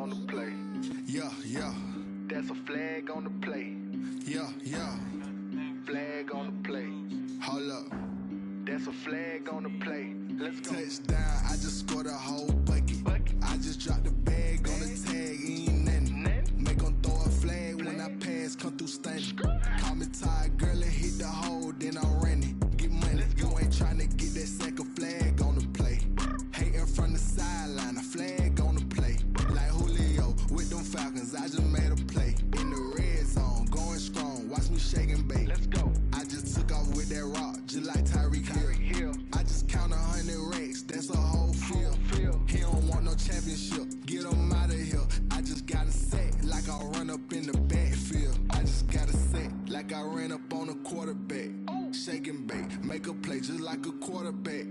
on the play. Yeah, yeah. That's a flag on the play. Yeah, yeah. Flag on the play. Hold up. That's a flag on the play. Let's go. Touchdown, I just scored a whole bucket. I just dropped the bag on the tag, ain't nothing. Make 'em throw a flag when I pass, come through stunning. Call me tired, girl, and hit the hole, then I'm running. Get money, you ain't tryna get that second flag on the play. Hating from the sideline, a flag on the play. Like Julio with them Falcons, I just made a play. In the red zone, going strong, watch me shake and bake. Let's go. I just took off with that rock, just like Tyreek Hill. I just count 100 racks, that's a whole field. He don't want no championship, get him out of here. I just got a set, like I run up in the backfield. I just got a set, like I ran up on a quarterback. Shake and bake, make a play just like a quarterback.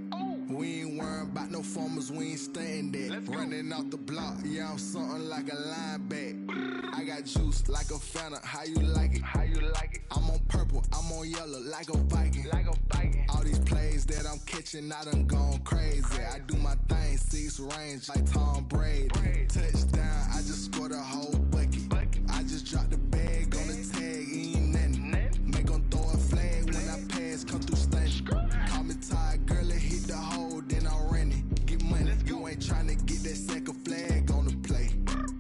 We ain't worrying about no formers, we ain't staying there. Running off the block, yeah, I'm something like a linebacker. I got juice like a Fanta, how you like it? How you like it? I'm on purple, I'm on yellow, like a Viking. Like a Viking. All these plays that I'm catching, I done gone crazy. I do my thing, 6 range like Tom Brady. Touchdown, I just scored a whole bucket. I just dropped the bag on the tag, ain't nothing. Make 'em throw a flag when I pass, come through stunning. Call me tired, girl, and hit the hole, then I'm running. Get money, you ain't tryna get that second flag on the play.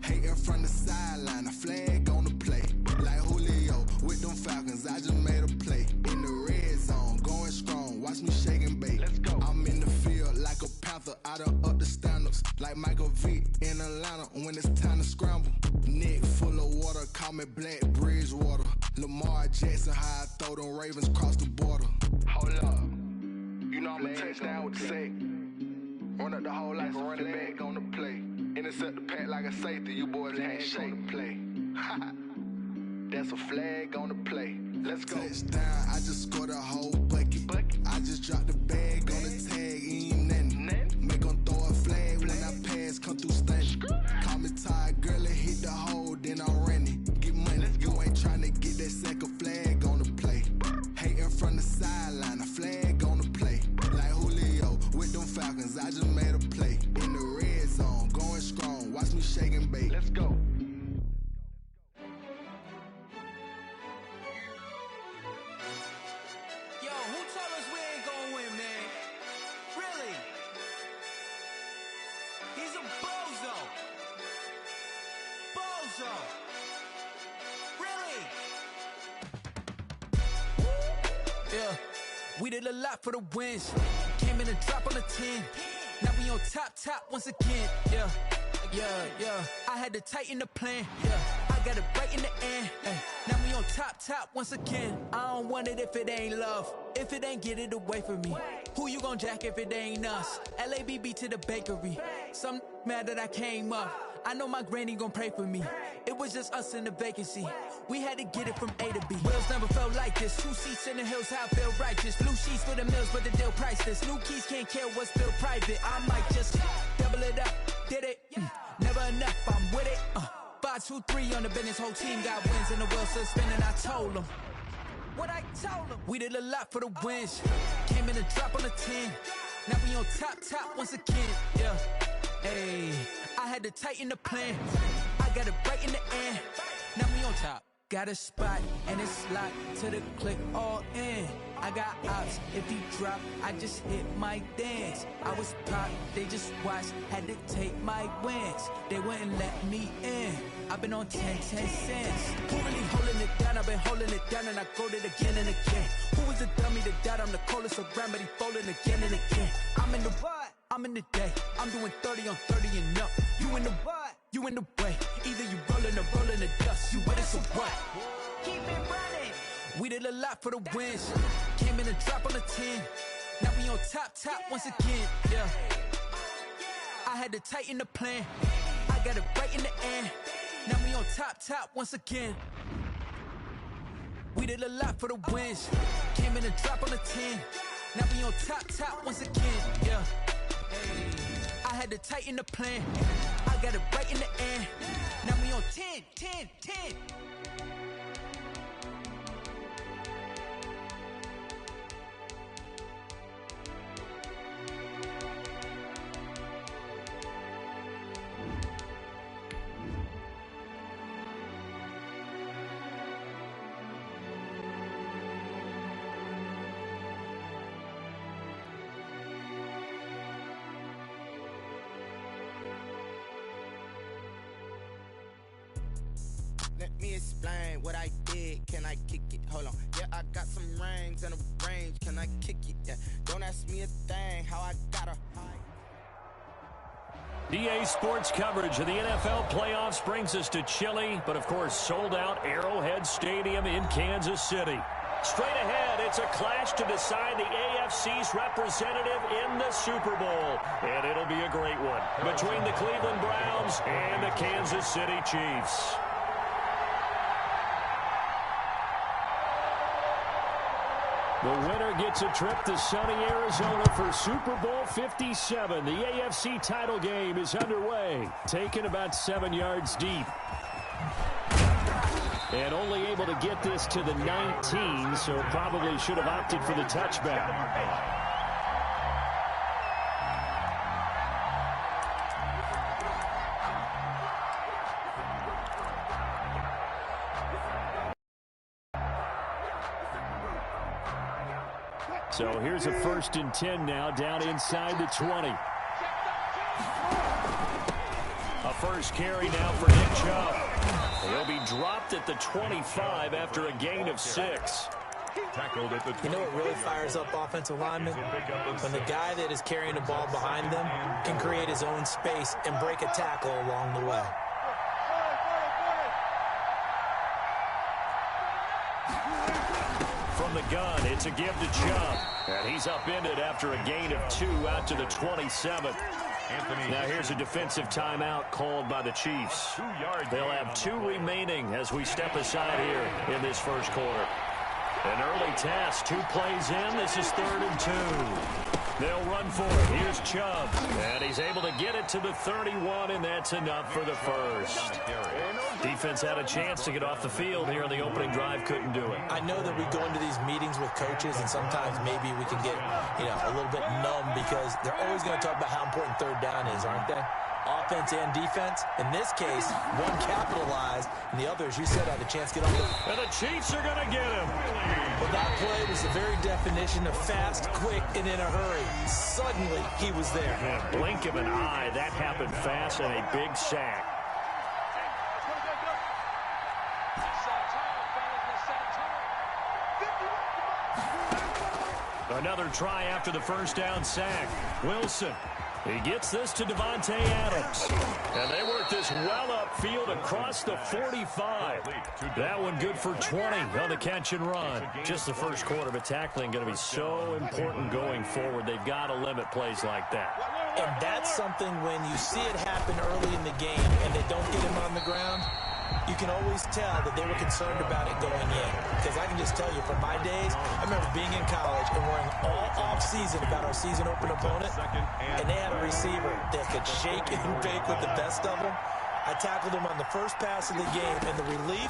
Hating from the sideline, a flag on the play. Like Julio with them Falcons, I just made a play. In the red zone, going strong, watch me shake and bake. Let's go. I'm in the field like a Panther, I done up the standards. Like Michael Vick in Atlanta when it's time to scramble. Neck full of water, call me Black Bridgewater. Lamar Jackson, how I throw them Ravens cross the border. Hold up. You know I'm a touchdown with the sack. Run up the hole like a running back on the play. Intercept the pack like a safety, you boys ain't shake the play. That's a flag on the play. Let's go. Touchdown, I just scored a whole bucket. I just dropped the bag on the tag, ain't nothing. Make 'em throw a flag when I pass, come through stunning. Call me tired, girl, and hit the hole, then I'm running. Get money, you ain't tryna get that second flag on the play. Hating from the sideline, a flag on the play. Like Julio with them Falcons, I just made a play. In the red zone, going strong, watch me shake and bake. Let's go. Yo, who told us we ain't gonna win, man? Really? He's a bozo. Bozo. Really? Yeah, we did a lot for the wins. Came in and drop on the 10. Now we on top once again. Yeah. I had to tighten the plan. Yeah, I got it right in the end. Now we on top once again. I don't want it if it ain't love. If it ain't, get it away from me. Who you gon' jack if it ain't us? LABB to the bakery. Some mad that I came up. I know my granny gon' pray for me. It was just us in the vacancy. We had to get it from A to B. Wheels never felt like this. 2 seats in the hills, how I feel righteous. Blue sheets for the mills, but the deal priceless. New keys can't care what's still private. I might just double it up. Did it? Never enough, I'm with it. 5, 2, 3 on the business. Whole team got wins and the wheels still spinning. I told them what I told them. We did a lot for the wins. Came in and drop on the 10. Now we on top once again. Yeah. Hey, I had to tighten the plan. I got it right in the end. Now we on top. Got a spot and it's locked to the click all in. I got ops, if you drop, I just hit my dance. I was pop, they just watched, had to take my wins. They wouldn't let me in. I've been on 10 cents. Who really holding it down? I've been holding it down and I go it again and again. Who was the dummy that died? I'm the coldest around, but he folding again and again. I'm in the what? I'm in the day. I'm doing 30 on 30 and up. You in the what? You in the way. Either you rolling or rolling the dust. You with it, so what? Keep it running. We did a lot for the wins. Came in and drop on the 10. Now we on top once again. Yeah. I had to tighten the plan. I got it right in the end. Now we on top once again. We did a lot for the wins. Came in and drop on the 10. Now we on top once again. Yeah. I had to tighten the plan. I got it right in the end. Now we on 10. me explain what I did. Can I kick it? Hold on. Yeah, I got some rings and a range. Can I kick it? Yeah. Don't ask me a thing. How I got her. EA Sports coverage of the NFL playoffs brings us to chilly, but of course sold out Arrowhead Stadium in Kansas City. Straight ahead, it's a clash to decide the AFC's representative in the Super Bowl. And it'll be a great one between the Cleveland Browns and the Kansas City Chiefs. The winner gets a trip to sunny Arizona for Super Bowl 57. The AFC title game is underway, taken about 7 yards deep. And only able to get this to the 19, so probably should have opted for the touchback. So here's a 1st and 10 now, down inside the 20. A first carry now for Nick Chubb. He'll be dropped at the 25 after a gain of 6. You know what really fires up offensive linemen? When the guy that is carrying the ball behind them can create his own space and break a tackle along the way. From the gun, it's a give to Chubb. And he's upended after a gain of 2 out to the 27. Now here's a defensive timeout called by the Chiefs. They'll have 2 remaining as we step aside here in this first quarter. An early test, 2 plays in. This is 3rd and 2. They'll run for it. Here's Chubb. And he's able to get it to the 31, and that's enough for the first. Defense had a chance to get off the field here in the opening drive. Couldn't do it. I know that we go into these meetings with coaches, and sometimes maybe we can get, a little bit numb because they're always going to talk about how important 3rd down is, aren't they? Offense and defense. In this case, one capitalized, and the others, you said, had a chance to get on the... And the Chiefs are going to get him. Well, that play was the very definition of fast, quick, and in a hurry. Suddenly, he was there. Yeah, blink of an eye. That happened fast and a big sack. Another try after the first down sack. Wilson. He gets this to Devontae Adams. And they work this well upfield across the 45. That one good for 20 on the catch and run. Just the first quarter, but tackling going to be so important going forward. They've got to limit plays like that. And that's something when you see it happen early in the game and they don't get him on the ground, you can always tell that they were concerned about it going in. Because I can just tell you, from my days, I remember being in college and worrying all off-season about our season-open opponent, and they had a receiver that could shake and bake with the best of them. I tackled him on the first pass of the game, and the relief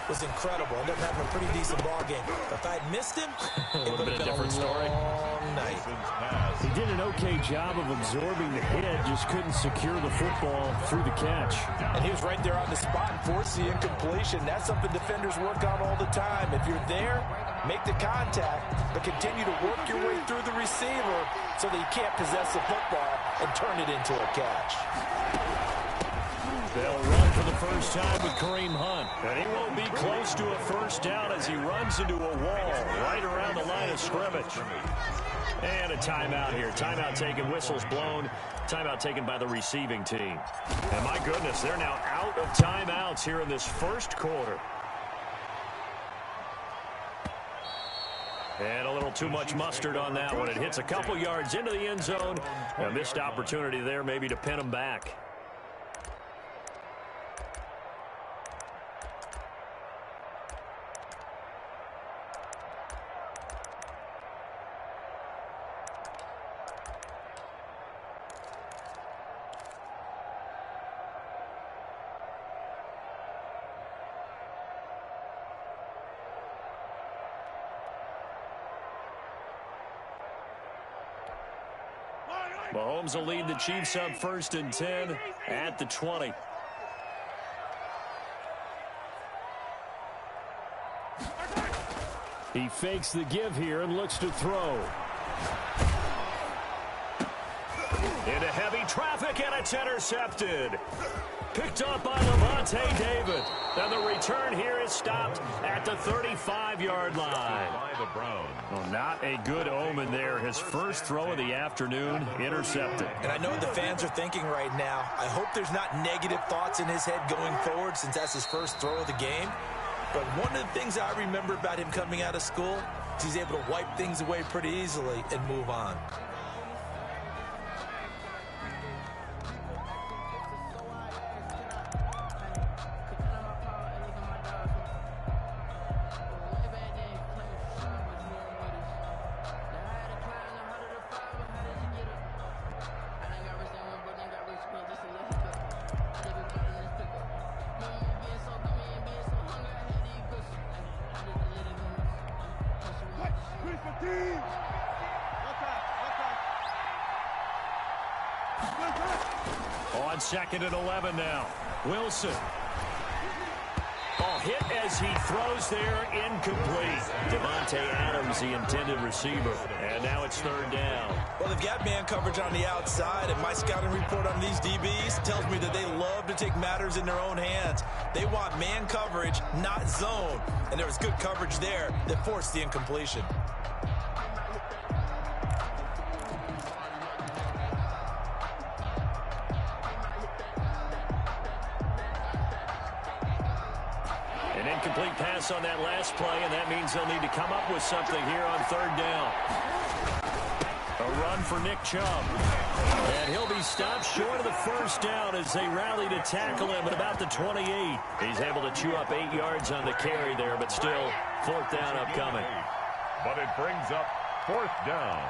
was incredible. Ended up having a pretty decent ball game. But if I had missed him, it would have been a different story. Long night. He did an okay job of absorbing the hit, just couldn't secure the football through the catch. And he was right there on the spot and forced the incompletion. That's something defenders work on all the time. If you're there, make the contact, but continue to work your way through the receiver so that you can't possess the football and turn it into a catch. They'll run for the first time with Kareem Hunt. And he won't be close to a first down as he runs into a wall right around the line of scrimmage. And a timeout here. Timeout taken, whistles blown. Timeout taken by the receiving team. And my goodness, they're now out of timeouts here in this first quarter. And a little too much mustard on that one. It hits a couple yards into the end zone. A missed opportunity there maybe to pin him back. Mahomes will lead the Chiefs up 1st and 10 at the 20. He fakes the give here and looks to throw. Into heavy traffic, and it's intercepted. Picked up by Levante David. And the return here is stopped at the 35-yard line. Well, not a good omen there. His first throw of the afternoon intercepted. And I know what the fans are thinking right now. I hope there's not negative thoughts in his head going forward since that's his first throw of the game. But one of the things I remember about him coming out of school is he's able to wipe things away pretty easily and move on. On 2nd and 11 now. Wilson. Hit as he throws there, incomplete. Devontae Adams, the intended receiver. And now it's 3rd down. Well, they've got man coverage on the outside, and my scouting report on these DBs tells me that they love to take matters in their own hands. They want man coverage, not zone. And there was good coverage there that forced the incompletion. Incomplete pass on that last play, and that means they'll need to come up with something here on 3rd down. A run for Nick Chubb. And he'll be stopped short of the 1st down as they rally to tackle him at about the 28. He's able to chew up 8 yards on the carry there, but still 4th down upcoming. But it brings up 4th down.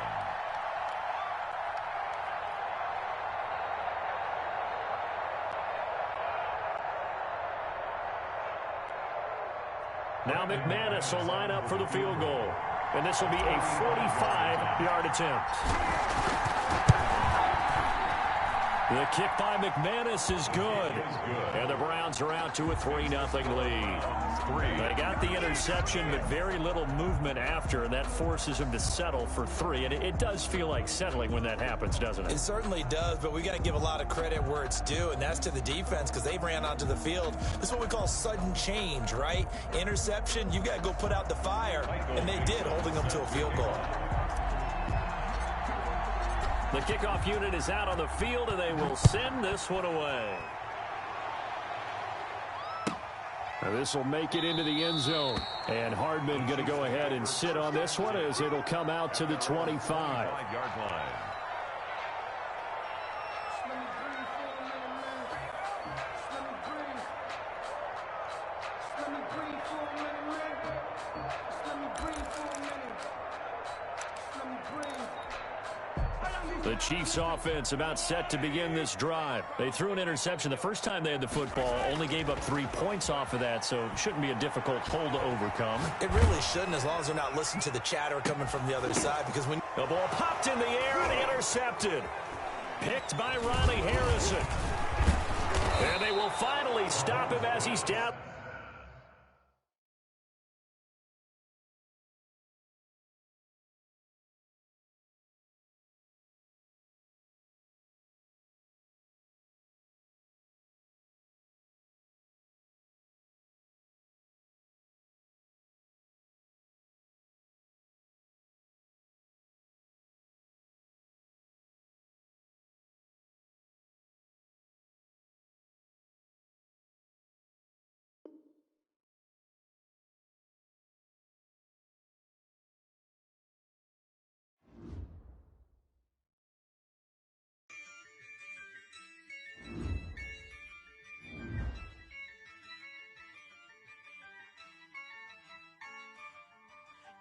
Now McManus will line up for the field goal. And this will be a 45-yard attempt. The kick by McManus is good. And the Browns are out to a 3-0 lead. They got the interception, but very little movement after, and that forces him to settle for 3. And it does feel like settling when that happens, doesn't it? It certainly does, but we got to give a lot of credit where it's due, and that's to the defense because they ran onto the field. This is what we call sudden change, right? Interception, you got to go put out the fire, and they did, holding them to a field goal. The kickoff unit is out on the field, and they will send this one away. Now this will make it into the end zone. And Hardman going to go ahead and sit on this one as it'll come out to the 25. 5-yard line. The Chiefs offense about set to begin this drive. They threw an interception the first time they had the football, only gave up 3 points off of that, so it shouldn't be a difficult hole to overcome. It really shouldn't, as long as they're not listening to the chatter coming from the other side, because when the ball popped in the air and intercepted. Picked by Ronnie Harrison. And they will finally stop him as he's down.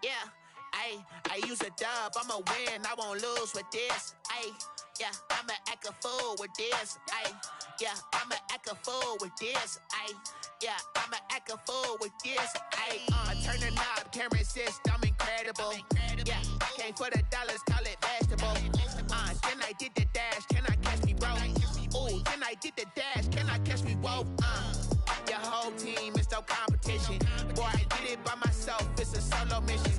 Yeah, I use a dub, I'ma win, I won't lose with this. Yeah, I'ma act a fool with this. Yeah, I'ma act a fool with this. Yeah, I'ma act a fool with this. Turn the knob, camera assist, I'm incredible. Yeah, came for the dollars, call it vegetable. Then I did the dash, can I catch me, bro? Ooh, then I did the dash, can I catch me, whoa? Your whole team is no competition. Boy, I did it by myself, it's a solo mission.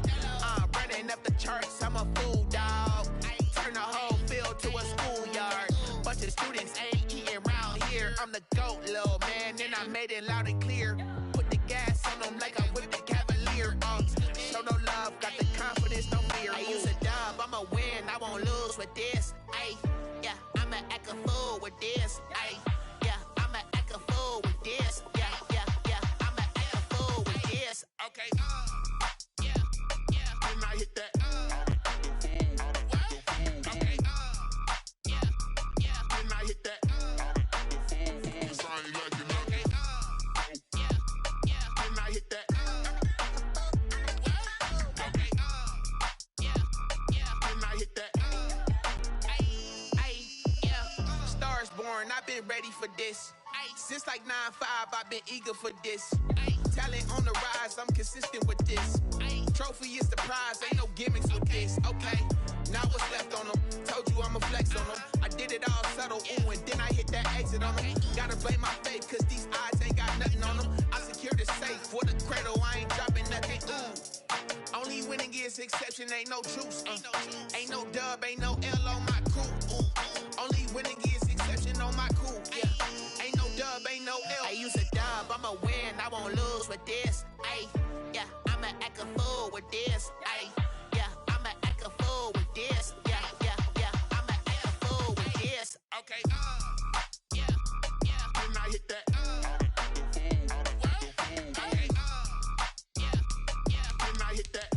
Running up the charts, I'm a fool, dog. Turn the whole field to a schoolyard. Bunch of students ain't eating around here, I'm the GOAT, lil' made it loud and clear. Put the gas on them like I whipped the Cavalier. Show no love, got the confidence, no fear. I use a dub, I'ma win, I won't lose with this. Ay, yeah, I'ma act a fool with this. Ay, yeah, I'ma act a fool with this. Yeah, yeah, yeah, I'ma act a fool with this. Okay, yeah, yeah, then I hit that. Okay, yeah, yeah, then I hit that. I've been ready for this. Since like 9-5, I've been eager for this. Talent on the rise, I'm consistent with this. Trophy is the prize, ain't no gimmicks with this. Okay, now what's left on them? Told you I'ma flex on them. I did it all subtle, ooh, and then I hit that exit on them. Gotta blame my faith, cause these odds ain't got nothing on them. I secured the safe for the cradle, I ain't dropping nothing, ooh. Only winning is exception, ain't no truce. Ain't no dub, ain't no L on my crew, ooh. Only winning is exception on my cool, yeah. Ain't no dub, ain't no L. I use a dub, I'ma win, I won't lose with this. Ay, yeah, I'ma act a fool with this. Ay, yeah, I'ma act a fool with this. Yeah, yeah, yeah, I'ma act a fool with this. Okay, yeah, yeah, then I hit that. Okay, yeah, yeah, then I hit that.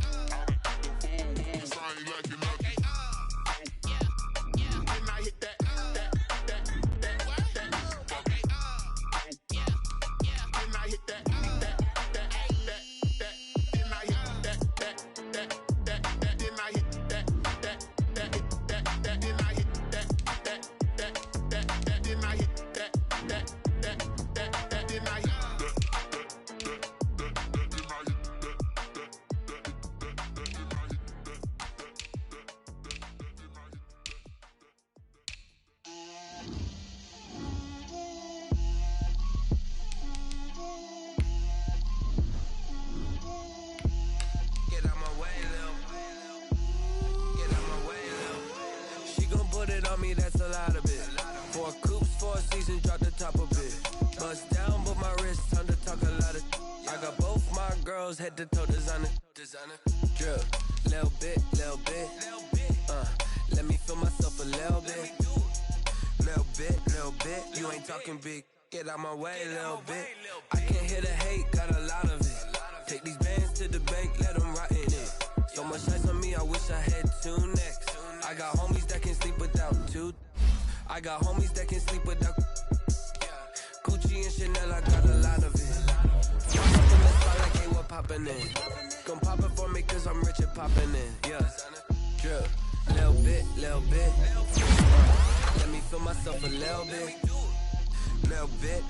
That's a lot of it. 4 coops, 4 seasons, drop the top of it. Bust down, but my wrist, time to talk a lot of. I got both my girls head to toe designer. Drip, little bit. Let me feel myself a little bit. Little bit. You ain't talking big. Get out my way, little bit. I can't hear the hate, got a lot of it. Take these bands to the bank, let them rot in it. So much ice on me, I wish I had 2 necks. I got homies that can sleep without 2. I got homies that can sleep without Gucci and Chanel, I got a lot of it. I'm up in the spot like, hey, what poppin' in? Come pop it for me cause I'm rich and poppin' in. Yeah, drip, little bit. Let me feel myself a little bit. Little bit.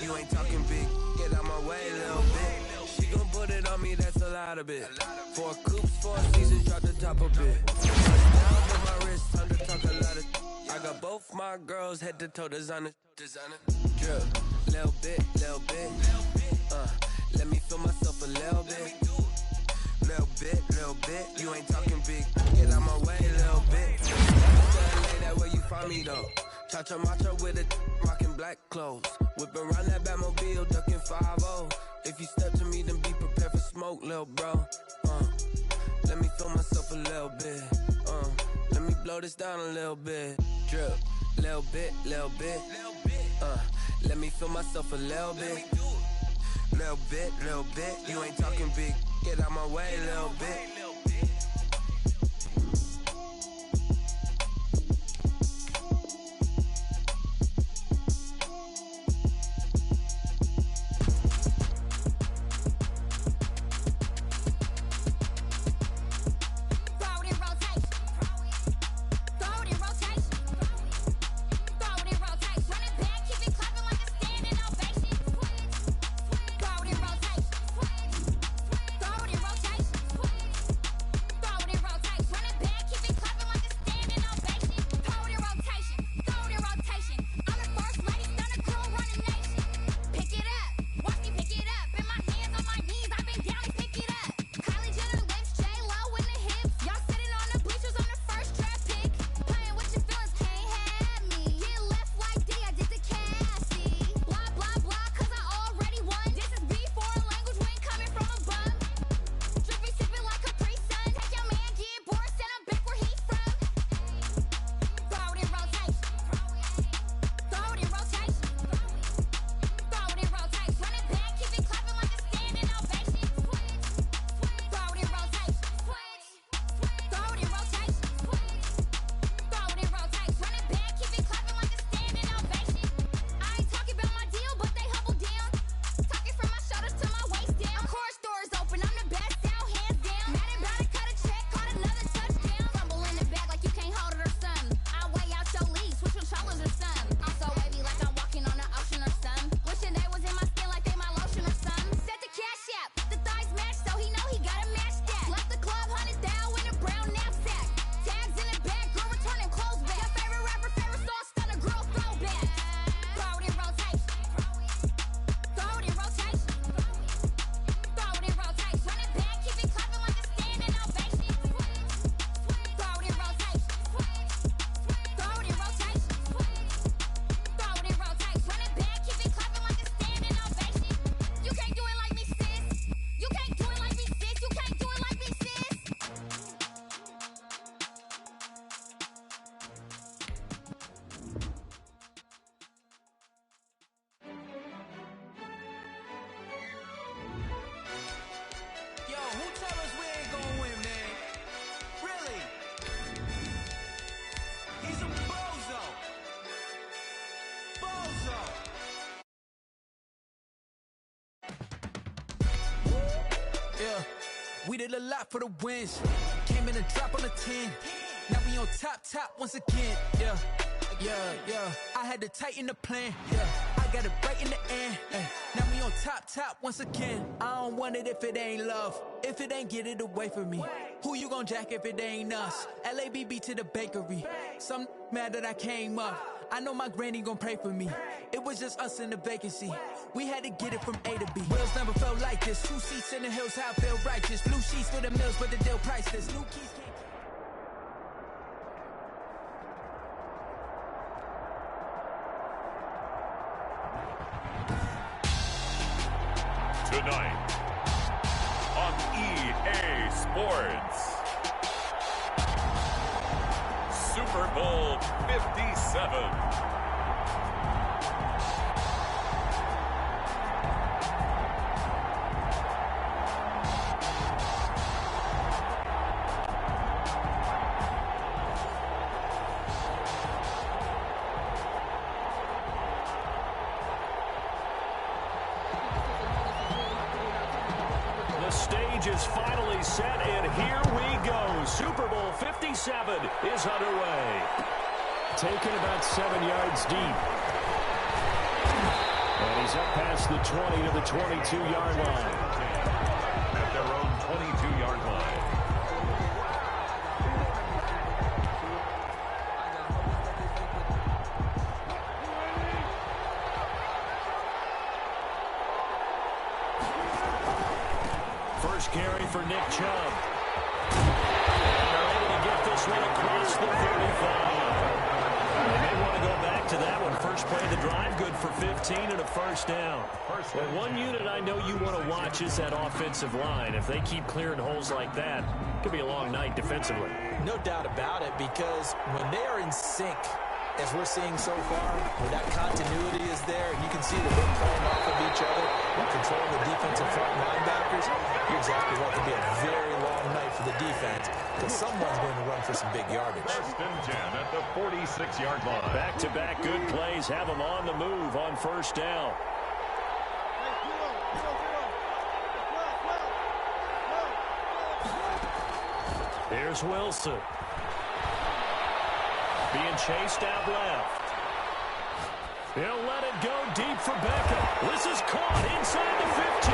You ain't talking big. Get out my way, little bit. She gon' put it on me, that's a lot of it. 4 coops, 4 seasons, drop the top of it. Bust down with my wrist, time to talk a lot of. I got both my girls head to toe designer. Drip, little bit. Let me feel myself a little bit. Little bit. You ain't talking big. Get out my way, little bit. LA, that where you find me though. Cha-cha matcha with it, rocking black clothes. Whip around that Batmobile, ducking 5-0. If you step to me, then be prepared for smoke, little bro. Let me feel myself a little bit. Let me blow this down a little bit. Drip, little bit. Let me feel myself a little bit. Little bit. You ain't talking big. Get out my way, little bit. Yeah, we did a lot for the wins. Came in a drop on a 10. Now we on top once again. Yeah. I had to tighten the plan. Yeah, I got it right in the end. Now we on top once again. I don't want it if it ain't love. If it ain't, get it away from me. Who you gon' jack if it ain't us? LABB to the bakery. Some mad that I came up. I know my granny gon' pray for me. It was just us in the vacancy. We had to get it from A to B. Wheels never felt like this. 2 seats in the hills, how I feel righteous. Blue sheets for the mills, but the deal priceless. New keys can't. Tonight on EA Sports, Super Bowl 57. The stage is finally set, and here we go. Super Bowl 57 is underway. Taken about 7 yards deep. And he's up past the 20 to the 22-yard line. At their own 22-yard line. First carry for Nick Chubb. And they're able to get this one across the 35. They may want to go back to that one. First play of the drive, good for 15 and a first down. Well, one unit I know you want to watch is that offensive line. If they keep clearing holes like that, it could be a long night defensively. No doubt about it, because when they are in sync, as we're seeing so far, when that continuity is there, you can see that they're playing off of each other, while controlling the defensive front linebackers. You're exactly right. It could be a very long night for the defense, because someone's going to run for some big yardage. First and 10 at the 46-yard line. Back-to-back good plays have them on the move on first down. Here's Wilson. Being chased out left. He'll let it go deep for Beckham. This is caught inside the 15.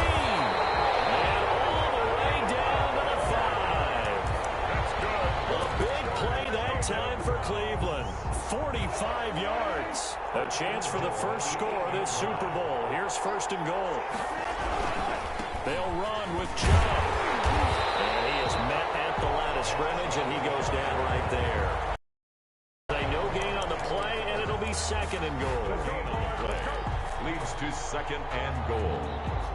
And all the way down to the 5. That's good. A big play that time for Cleveland. 45 yards. A chance for the first score of this Super Bowl. Here's first and goal. They'll run with Chubb. And he is met at the line of scrimmage, and he goes down right there. No gain on the play, and it'll be second and goal. The gain on the play leads to second and goal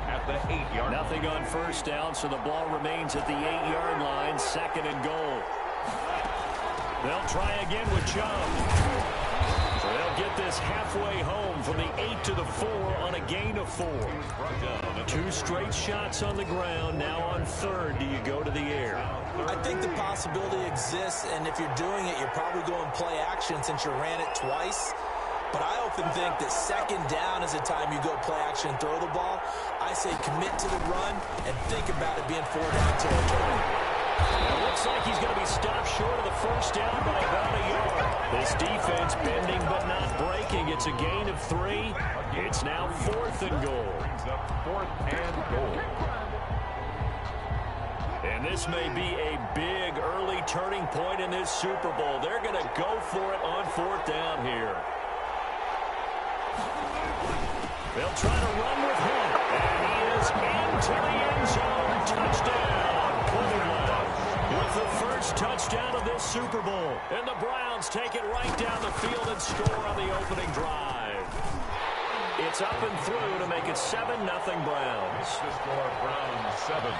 at the 8-yard line. Nothing on first down, so the ball remains at the 8-yard line, second and goal. They'll try again with Chubb. So they'll get this halfway home from the 8 to the 4 on a gain of 4. 2 straight shots on the ground. Now on third, do you go to the air? I think the possibility exists, and if you're doing it, you're probably going play action since you ran it twice. But I often think that second down is the time you go play action and throw the ball. I say commit to the run and think about it being 4-down territory. It looks like he's going to be stopped short of the first down by about a yard. This defense bending but not breaking. It's a gain of 3. It's now fourth and goal. Fourth and goal. And this may be a big early turning point in this Super Bowl. They're going to go for it on fourth down here. They'll try to run with him. And he is into the end zone. Touchdown, Cleveland. With the first touchdown of this Super Bowl. And the Browns take it right down the field and score on the opening drive. It's up and through to make it 7-0 Browns. The score, Browns 7.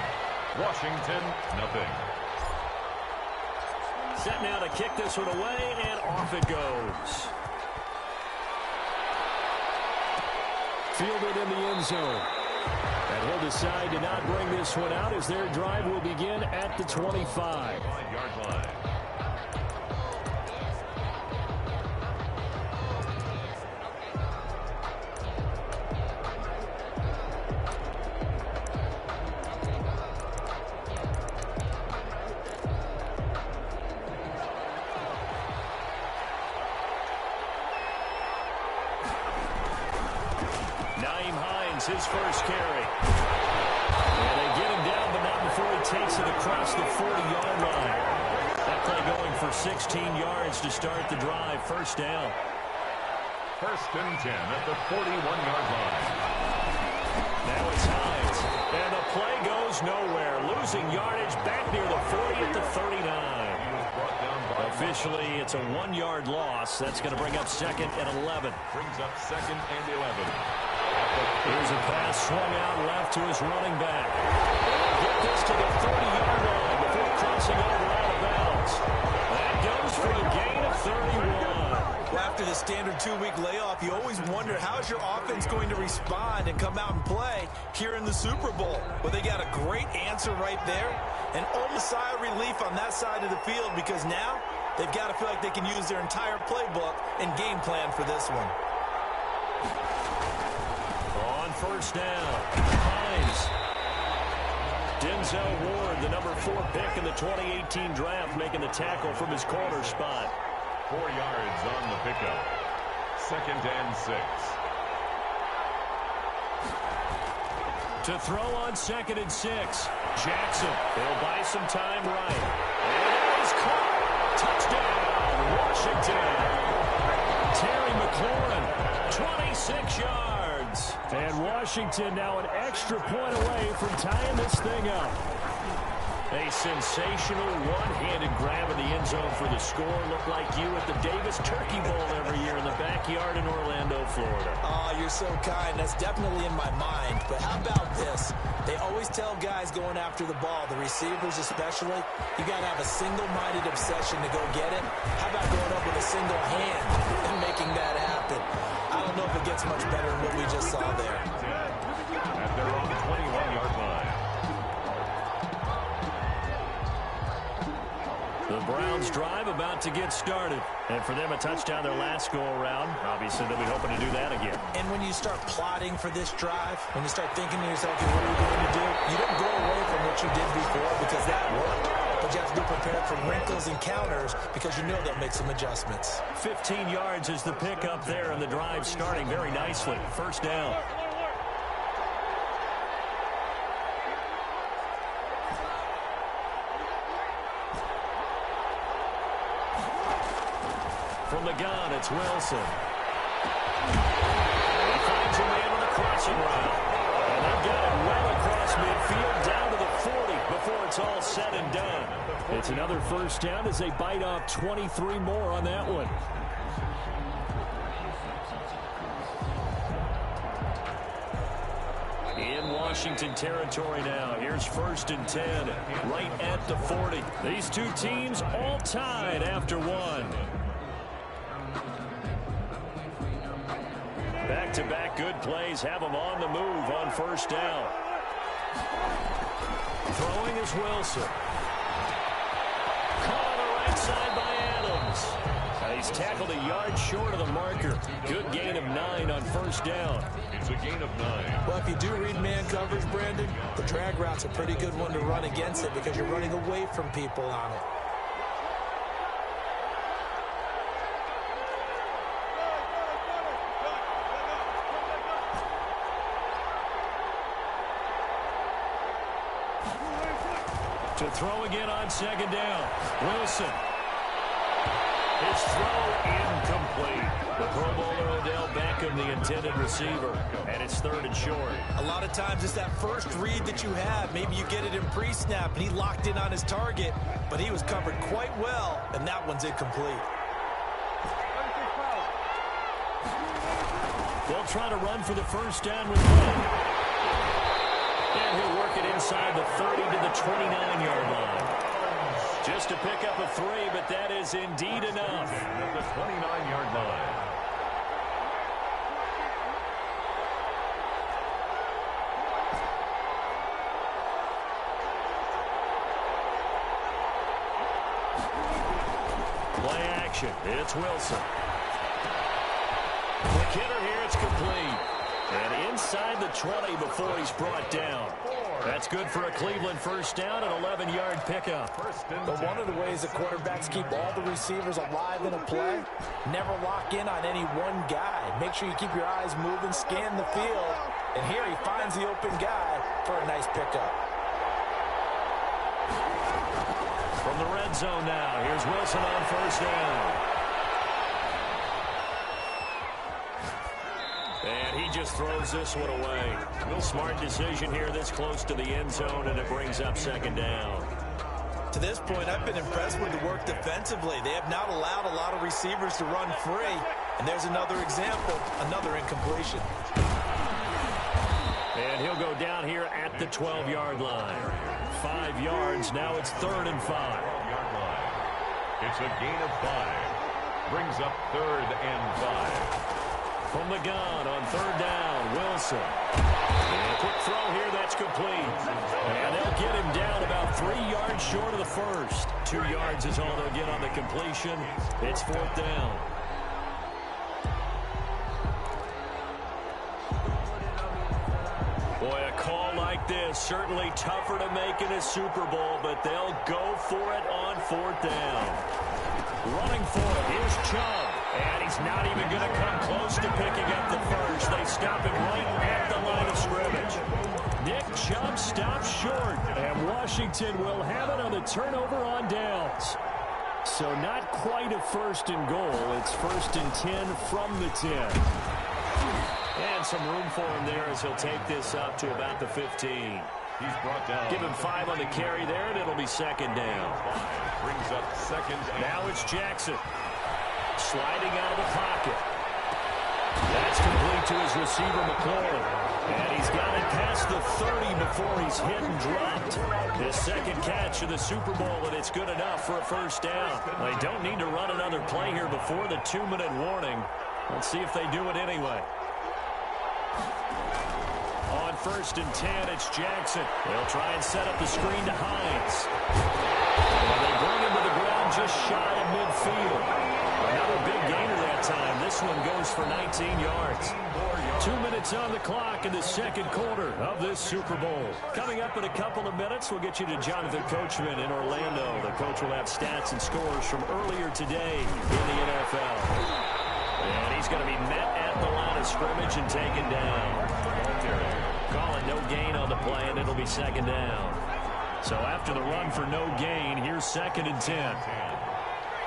Washington, nothing. Set now to kick this one away, and off it goes. Fielded in the end zone. And he'll decide to not bring this one out as their drive will begin at the 25-yard line. his first carry. And they get him down, but not before he takes it across the 40-yard line. That play going for 16 yards to start the drive. First down. First and 10 at the 41-yard line. Now it's Hines. And the play goes nowhere. Losing yardage back near the 40 at the 39. Officially, it's a 1-yard loss. That's going to bring up second and 11. Brings up second and 11. Here's a pass swung out left to his running back. They'll get this to the 30-yard line before crossing over out of bounds. That goes for a gain of 31. Well, after the standard 2-week layoff, you always wonder how's your offense going to respond and come out and play here in the Super Bowl. Well, they got a great answer right there. And almost sigh of relief on that side of the field because now they've got to feel like they can use their entire playbook and game plan for this one. On first down, Hines. Denzel Ward, the number 4 pick in the 2018 draft, making the tackle from his corner spot. 4 yards on the pickup. Second and 6. To throw on second and 6. Jackson, he'll buy some time right. And he's caught. Touchdown, Washington. Terry McLaurin, 26 yards. And Washington now an extra point away from tying this thing up. A sensational one-handed grab in the end zone for the score. Looked like you at the Davis Turkey Bowl every year in the backyard in Orlando, Florida. Oh, you're so kind. That's definitely in my mind. But how about this? They always tell guys going after the ball, the receivers especially, you got to have a single-minded obsession to go get it. How about going up with a single hand and making that happen? I don't know if it gets much better than what we just saw there. At their own 21-yard line. The Browns drive about to get started. And for them, a touchdown their last go-around. Obviously, they'll be hoping to do that again. And when you start plotting for this drive, when you start thinking to yourself, okay, what are we going to do? You don't go away from what you did before because that worked. But you have to be prepared for wrinkles and counters because you know they'll make some adjustments. 15 yards is the pickup there, and the drive starting very nicely. First down. From the gun, it's Wilson. He finds a man on the crossing route. And they've got it well across midfield down to the 40 before it's all said and done. It's another first down as they bite off 23 more on that one. In Washington territory now. Here's first and 10, right at the 40. These two teams all tied after one. Back-to-back good plays have them on the move on first down. Throwing is Wilson. Caught on the right side by Adams. He's tackled a yard short of the marker. Good gain of 9 on first down. It's a gain of 9. Well, if you do read man coverage, Brandon, the drag route's a pretty good one to run against it because you're running away from people on it. To throw again on second down. Wilson. His throw incomplete. The Pro Bowler Odell Beckham, the intended receiver. And it's third and short. A lot of times it's that first read that you have. Maybe you get it in pre-snap and he locked in on his target, but he was covered quite well, and that one's incomplete. They'll try to run for the first down with one. And he'll work it inside the 30 to the 29-yard line. Just to pick up a 3, but that is indeed enough. At the 29-yard line. Play action. It's Wilson. The hitter here, it's complete. And inside the 20 before he's brought down. That's good for a Cleveland first down, an 11-yard pickup. But one of the ways the quarterbacks keep all the receivers alive in a play, never lock in on any one guy. Make sure you keep your eyes moving, scan the field, And here he finds the open guy for a nice pickup. From the red zone now, here's Wilson on first down. And he just throws this one away. Real smart decision here this close to the end zone, and it brings up second down. To this point, I've been impressed with the work defensively. They have not allowed a lot of receivers to run free. And there's another example, another incompletion. And he'll go down here at the 12-yard line. 5 yards, now it's 3rd and 5. 12-yard line. It's a gain of 5. Brings up 3rd and 5. From the gun on 3rd down, Wilson. And a quick throw here, that's complete. And they'll get him down about 3 yards short of the first. 2 yards is all they'll get on the completion. It's 4th down. Boy, a call like this, certainly tougher to make in a Super Bowl, but they'll go for it on 4th down. Running for it, here's Chubb. And he's not even going to come close to picking up the first. They stop him right at the line of scrimmage. Nick Chubb stops short, and Washington will have it on the turnover on downs. So not quite a 1st and goal. It's 1st and 10 from the 10. And some room for him there as he'll take this up to about the 15. He's brought down. Give him 5 on the carry there, and it'll be 2nd down. Brings up 2nd. Now it's Jackson. Sliding out of the pocket. That's complete to his receiver, McLaurin. And he's got it past the 30 before he's hit and dropped. His 2nd catch of the Super Bowl, and it's good enough for a 1st down. They don't need to run another play here before the 2-minute warning. Let's see if they do it anyway. On 1st and 10, it's Jackson. They'll try and set up the screen to Hines. And they bring him to the ground just shy of midfield. Another big gainer that time. This one goes for 19 yards. 2 minutes on the clock in the 2nd quarter of this Super Bowl. Coming up in a couple of minutes, we'll get you to Jonathan Coachman in Orlando. The coach will have stats and scores from earlier today in the NFL. And he's going to be met at the line of scrimmage and taken down. Calling no gain on the play, and it'll be 2nd down. So after the run for no gain, here's 2nd and 10.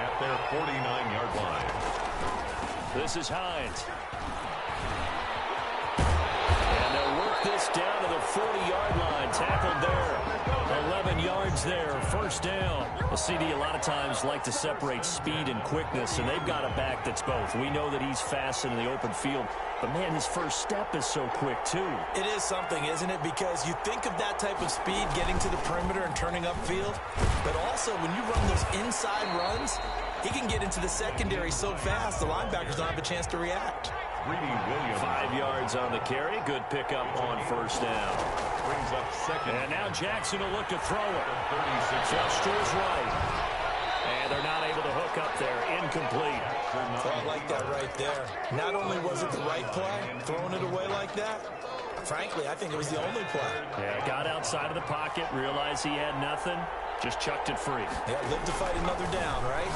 At their 49-yard line. This is Hines. And they'll work this down to the 40-yard line. Tackled there. 11 yards there. 1st down. The CD a lot of times like to separate speed and quickness, and they've got a back that's both. We know that he's fast in the open field, but, man, his first step is so quick, too. It is something, isn't it? Because you think of that type of speed getting to the perimeter and turning upfield, but also when you run those inside runs, he can get into the secondary so fast the linebackers don't have a chance to react. 5 yards on the carry. Good pickup on 1st down. Brings up 2nd. And now Jackson will look to throw it. 36 yards to his right. And they're not able to hook up there. Incomplete. So I like that right there. Not only was it the right play, throwing it away like that, frankly, I think it was the only play. Yeah, got outside of the pocket, realized he had nothing, just chucked it free. Yeah, live to fight another down, right?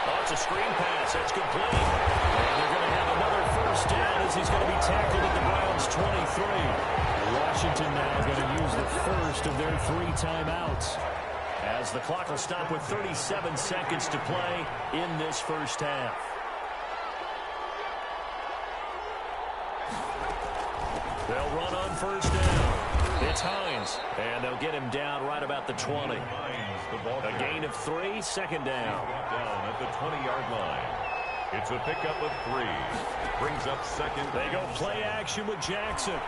Oh, it's a screen pass. That's complete. And they're going to have another 1st down as he's going to be tackled at the Browns' 23. Washington now going to use the first of their 3 timeouts, as the clock will stop with 37 seconds to play in this 1st half. They'll run on 1st down. It's Hines, and they'll get him down right about the 20. A gain of 3, 2nd down. Down at the 20-yard line. It's a pickup of 3. Brings up 2nd. They go play action with Jackson.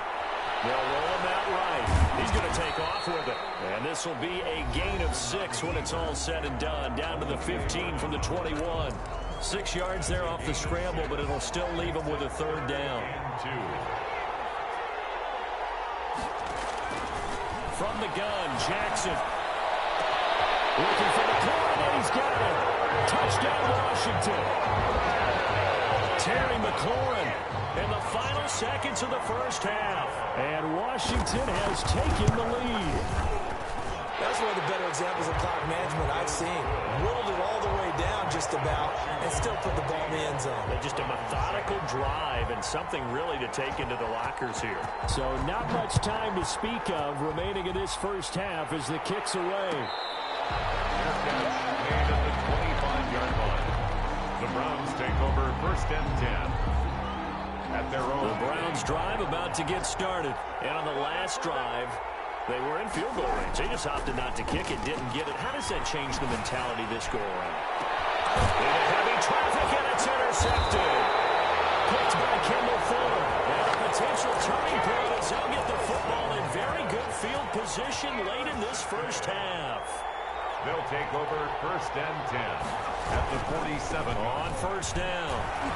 They'll roll him out right. He's going to take off with it. And this will be a gain of 6 when it's all said and done. Down to the 15 from the 21. 6 yards there off the scramble, but it'll still leave him with a 3rd down. From the gun, Jackson. Looking for the corner, and he's got it. Touchdown, Washington. Terry McLaurin in the final seconds of the 1st half. And Washington has taken the lead. That's one of the better examples of clock management I've seen. Whittled it all the way down just about and still put the ball in the end zone. Just a methodical drive and something really to take into the lockers here. So not much time to speak of remaining in this first half as the kick's away. Made at the 25-yard line. The Browns take over first and 10 at their own. The Browns drive about to get started. And on the last drive, they were in field goal range. They just opted not to kick it, didn't get it. How does that change the mentality this go around? Into heavy traffic, and it's intercepted. Picked by Kendall Fuller. And a potential turning point as they'll get the football in very good field position late in this first half. They'll take over first and 10 at the 47. On first down,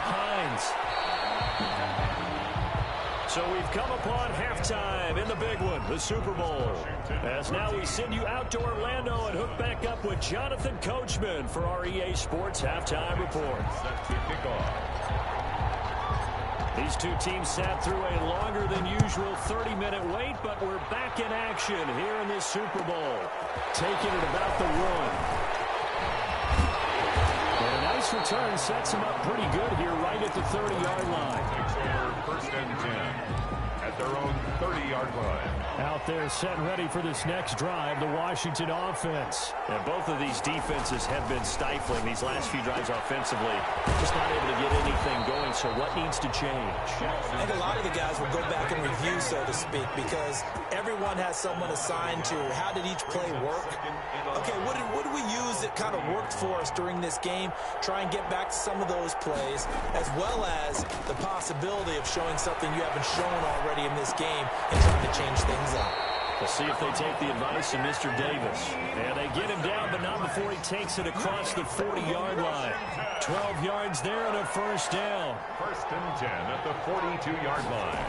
Hines. So we've come upon halftime in the big one, the Super Bowl. As now we send you out to Orlando and hook back up with Jonathan Coachman for our EA Sports Halftime Report. Set to kick off. These two teams sat through a longer than usual 30-minute wait, but we're back in action here in this Super Bowl. Taking it about the one. And a nice return sets them up pretty good here right at the 30-yard line. Takes over first and 10 at their own 30-yard line. Out there set ready for this next drive, the Washington offense. And both of these defenses have been stifling these last few drives offensively. Just not able to get anything going, so what needs to change? I think a lot of the guys will go back and review, so to speak, because everyone has someone assigned to how did each play work. Okay, what did we use that kind of worked for us during this game? Try and get back to some of those plays, as well as the possibility of showing something you haven't shown already in this game and trying to change things up. We'll see if they take the advice of Mr. Davis. And they get him down, but not before he takes it across the 40-yard line. 12 yards there and a first down. First and 10 at the 42-yard line.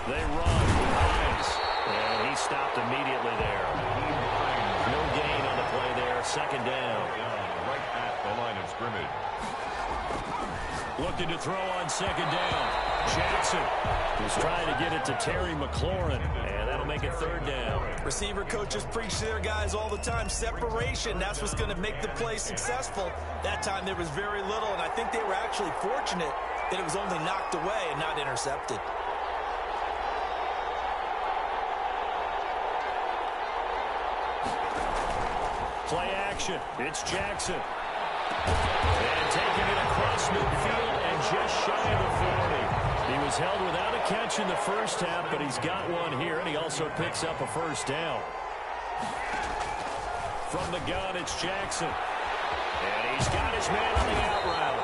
They run. Hines. And he stopped immediately there. No gain on the play there. Second down. Right at the line of scrimmage. Looking to throw on second down. Jackson is trying to get it to Terry McLaurin, and that'll make it third down. Receiver coaches preach to their guys all the time. Separation, that's what's going to make the play successful. That time there was very little, and I think they were actually fortunate that it was only knocked away and not intercepted. Play action. It's Jackson. And taking it across midfield and just shy of the 40. He was held without a catch in the first half, but he's got one here, and he also picks up a first down. From the gun, it's Jackson. And he's got his man on the out route.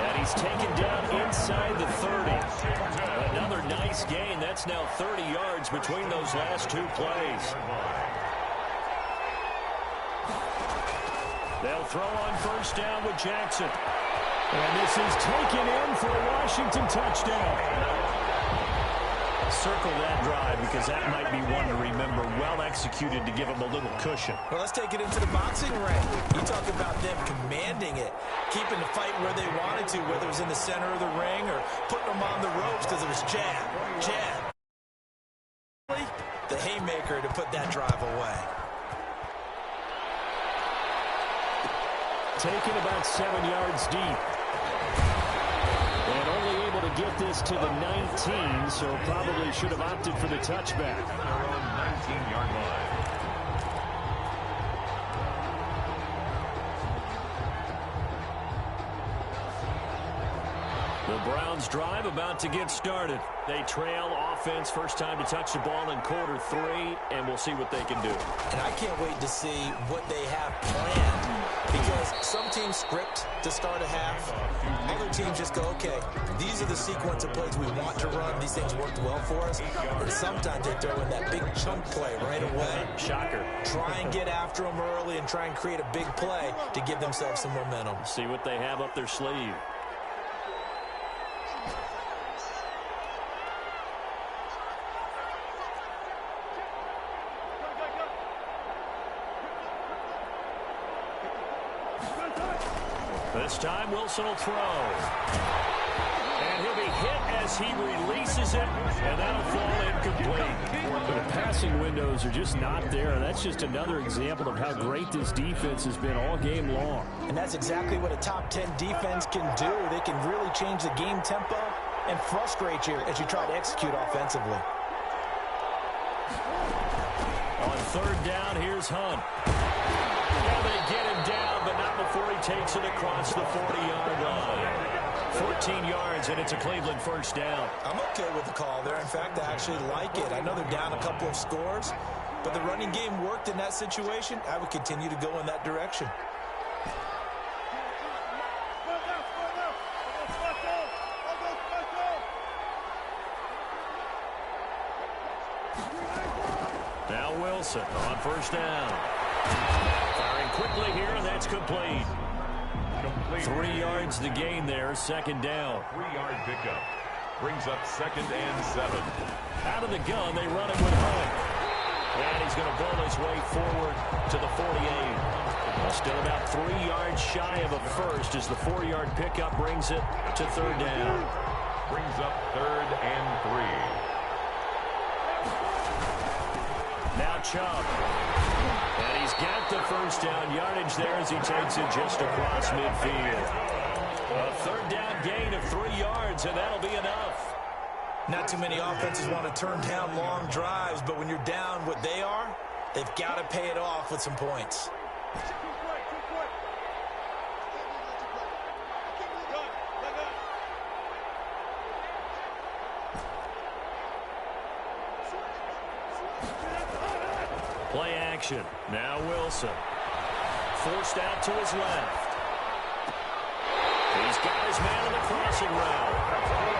And he's taken down inside the 30. Another nice gain. That's now 30 yards between those last two plays. They'll throw on first down with Jackson. And this is taken in for a Washington touchdown. Circle that drive because that might be one to remember. Well executed to give them a little cushion. Well, let's take it into the boxing ring. You talk about them commanding it, keeping the fight where they wanted to, whether it was in the center of the ring or putting them on the ropes because it was jab, jab. The haymaker to put that drive away. Taken about 7 yards deep. And only able to get this to the 19, so probably should have opted for the touchback. Their own 19-yard line. The Browns drive about to get started. They trail offense, first time to touch the ball in quarter 3, and we'll see what they can do. And I can't wait to see what they have planned, because some teams script to start a half. Other teams just go, okay, these are the sequence of plays we want to run. These things worked well for us. And sometimes they throw in that big chunk play right away. Shocker. Try and get after them early and try and create a big play to give themselves some momentum. See what they have up their sleeve. This time Wilson will throw. And he'll be hit as he releases it, and that'll fall incomplete. The pass passing windows are just not there. And that's just another example of how great this defense has been all game long. And that's exactly what a top 10 defense can do. They can really change the game tempo and frustrate you as you try to execute offensively. On third down, here's Hunt. Yeah, they get him down, but not before he takes it across the 40-yard line. 14 yards, and it's a Cleveland first down. I'm okay with the call there. In fact, I actually like it. I know they're down a couple of scores, but the running game worked in that situation. I would continue to go in that direction. Now Wilson on first down. Firing quickly here, and that's complete. 3 yards the gain there, second down. 3-yard pickup. Brings up 2nd and 7. Out of the gun, they run it with Hunt. And he's going to bull his way forward to the 48. Well, still about 3 yards shy of a first as the 4-yard pickup brings it to third down. Brings up 3rd and 3. Now Chubb. And he's got the first down yardage there as he takes it just across midfield. A third down gain of 3 yards, and that'll be enough. Not too many offenses want to turn down long drives, but when you're down what they are, they've got to pay it off with some points. Play action. Now Wilson. Forced out to his left. He's got his man on the crossing route.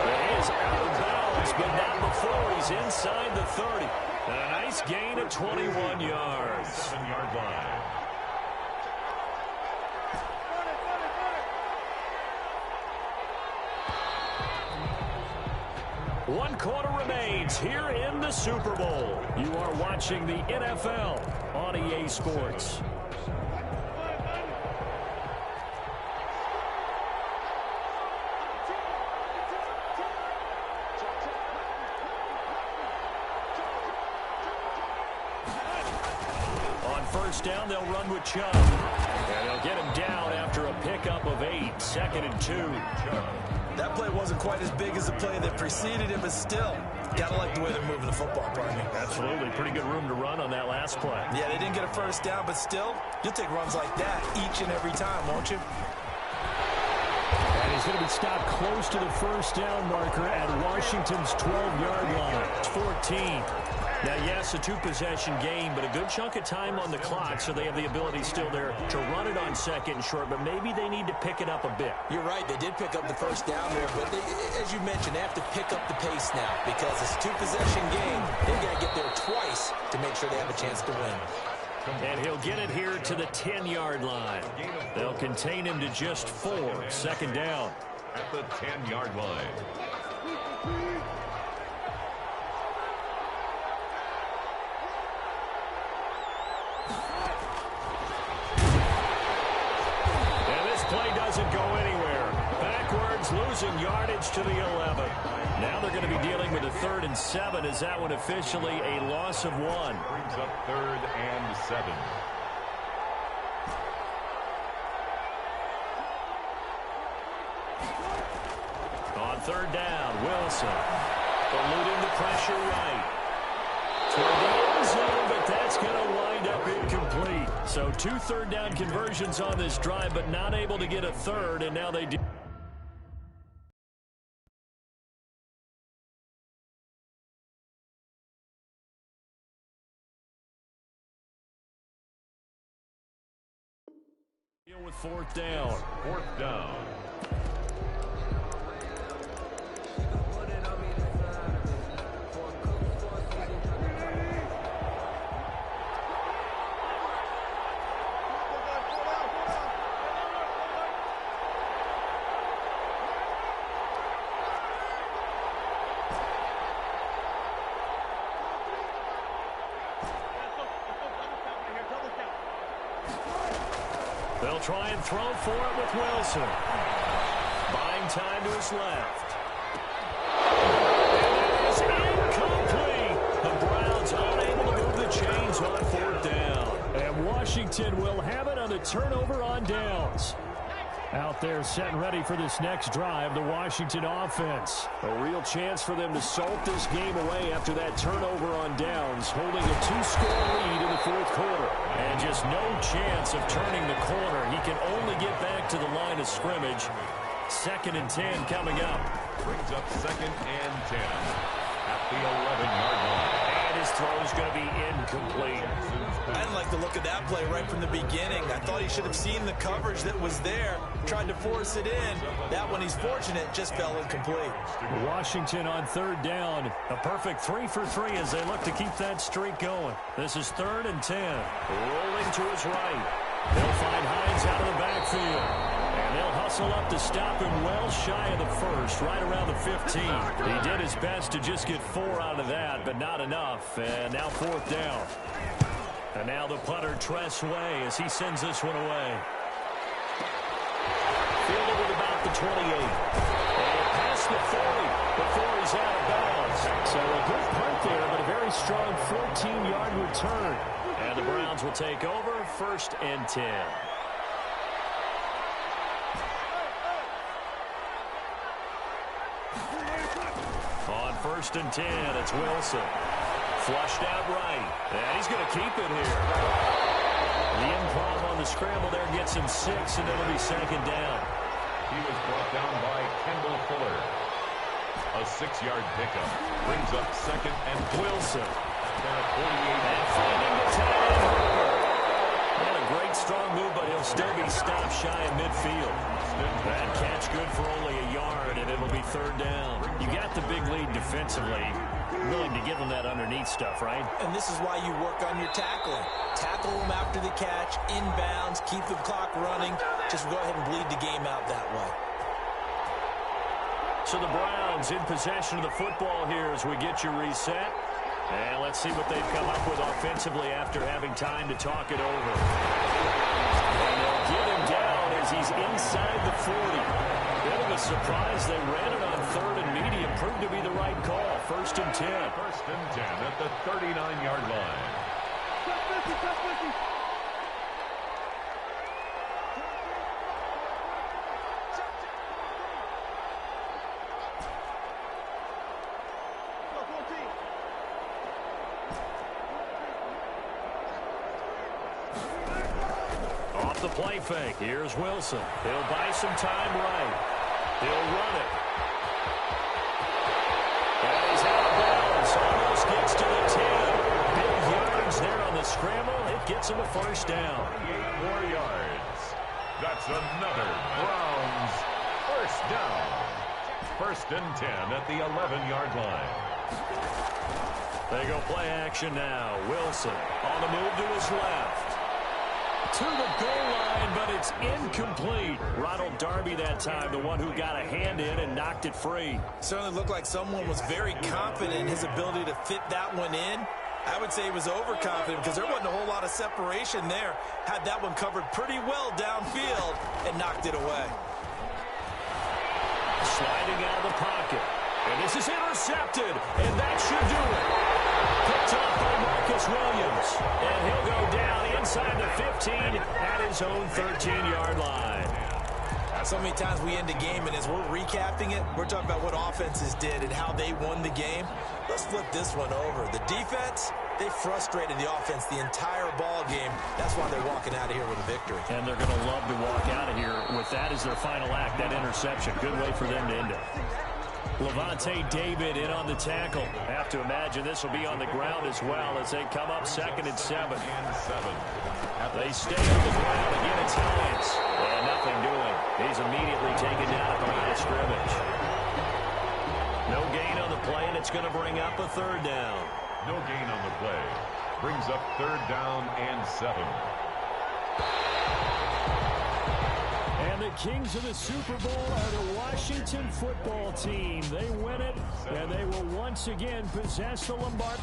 It is out of bounds, but not before he's inside the 30. And a nice gain of 21 yards. 7-yard line. One quarter remains here in the Super Bowl. You are watching the NFL on EA Sports. On first down, they'll run with Chubb. And they'll get him down after a pickup of 8, 2nd and 2. That play wasn't quite as big as the play that preceded it, but still, gotta like the way they're moving the football, partner. Absolutely. Pretty good room to run on that last play. Yeah, they didn't get a first down, but still, you'll take runs like that each and every time, won't you? And he's going to be stopped close to the first down marker at Washington's 12-yard line. It's 14. Now, yes, a 2-possession game, but a good chunk of time on the clock, so they have the ability still there to run it on 2nd and short, but maybe they need to pick it up a bit. You're right. They did pick up the first down there, but they, as you mentioned, they have to pick up the pace now because it's a 2-possession game. They've got to get there twice to make sure they have a chance to win. And he'll get it here to the 10-yard line. They'll contain him to just 4, 2nd down. At the 10-yard line. Play doesn't go anywhere. Backwards, losing yardage to the 11. Now they're going to be dealing with a 3rd and 7. Is that one officially a loss of 1? Brings up 3rd and 7. On third down, Wilson eluding the pressure right. Toward the end zone, but that's going to wind up incomplete. So 2 third down conversions on this drive, but not able to get a third, and now they do. Deal with 4th down. 4th down. They'll try and throw for it with Wilson. Buying time to his left. And it is incomplete. The Browns unable Washington will have it on the turnover on downs. Out there set and ready for this next drive, the Washington offense. A real chance for them to salt this game away after that turnover on downs, holding a 2-score lead in the fourth quarter. And just no chance of turning the corner. He can only get back to the line of scrimmage. 2nd and 10 coming up. Brings up 2nd and 10 at the 11-yard line. And his throw is going to be incomplete. I didn't like the look of that play right from the beginning. I thought he should have seen the coverage that was there, tried to force it in. That one, he's fortunate, just fell incomplete. Washington on 3rd down. A perfect 3 for 3 as they look to keep that streak going. This is 3rd and 10. Rolling to his right. They'll find Hines out of the backfield. And they'll hustle up to stop him well shy of the first, right around the 15. He did his best to just get 4 out of that, but not enough. And now 4th down. And now the punter, Tress Way, as he sends this one away. Fielded with about the 28. And past the 40 before he's out of bounds. So a good punt there, but a very strong 14-yard return. And the Browns will take over 1st and 10. On 1st and 10, it's Wilson. Flushed out right. And he's going to keep it here. The improv on the scramble there gets him 6, and it'll be 2nd down. He was brought down by Kendall Fuller. A 6-yard pickup. Brings up 2nd and Wilson. At 48. And finding the tight end. And a great strong move, but he'll still be stopped shy of midfield. That catch good for only a yard, and it'll be 3rd down. You got the big lead defensively. Willing to give them that underneath stuff, right? And this is why you work on your tackling. Tackle them after the catch, inbounds, keep the clock running. Just go ahead and bleed the game out that way. So the Browns in possession of the football here as we get you reset. And let's see what they've come up with offensively after having time to talk it over. And they'll get him down as he's inside the 40. Bit of a surprise. They ran it on 3rd and medium. Proved to be the right call. 1st and 10. 1st and 10 at the 39-yard line. Off the play fake. Here's Wilson. He'll buy some time right. He'll run it. And he's out of bounds. Almost gets to the 10. Big yards there on the scramble. It gets him a 1st down. 8 more yards. That's another Browns 1st down. 1st and 10 at the 11-yard line. They go play action now. Wilson on the move to his left. To the goal line, but it's incomplete. Ronald Darby that time, the one who got a hand in and knocked it free. Certainly looked like someone was very confident in his ability to fit that one in. I would say he was overconfident because there wasn't a whole lot of separation there. Had that one covered pretty well downfield and knocked it away. Sliding out of the pocket. And this is intercepted, and that should do it. Picked up by Marcus Williams. And he'll go down inside the 15 at his own 13-yard line. So many times we end a game, and as we're recapping it, we're talking about what offenses did and how they won the game. Let's flip this one over. The defense, they frustrated the offense the entire ball game. That's why they're walking out of here with a victory. And they're going to love to walk out of here with that as their final act, that interception. Good way for them to end it. Levante David in on the tackle. Have to imagine this will be on the ground as well as they come up 2nd and 7. They stay on the ground. Again, it's Hines. And nothing doing. He's immediately taken down at the line of scrimmage. No gain on the play, and it's going to bring up a 3rd down. No gain on the play. Brings up 3rd down and 7. And the kings of the Super Bowl are the Washington football team. They win it, and they will once again possess the Lombardi.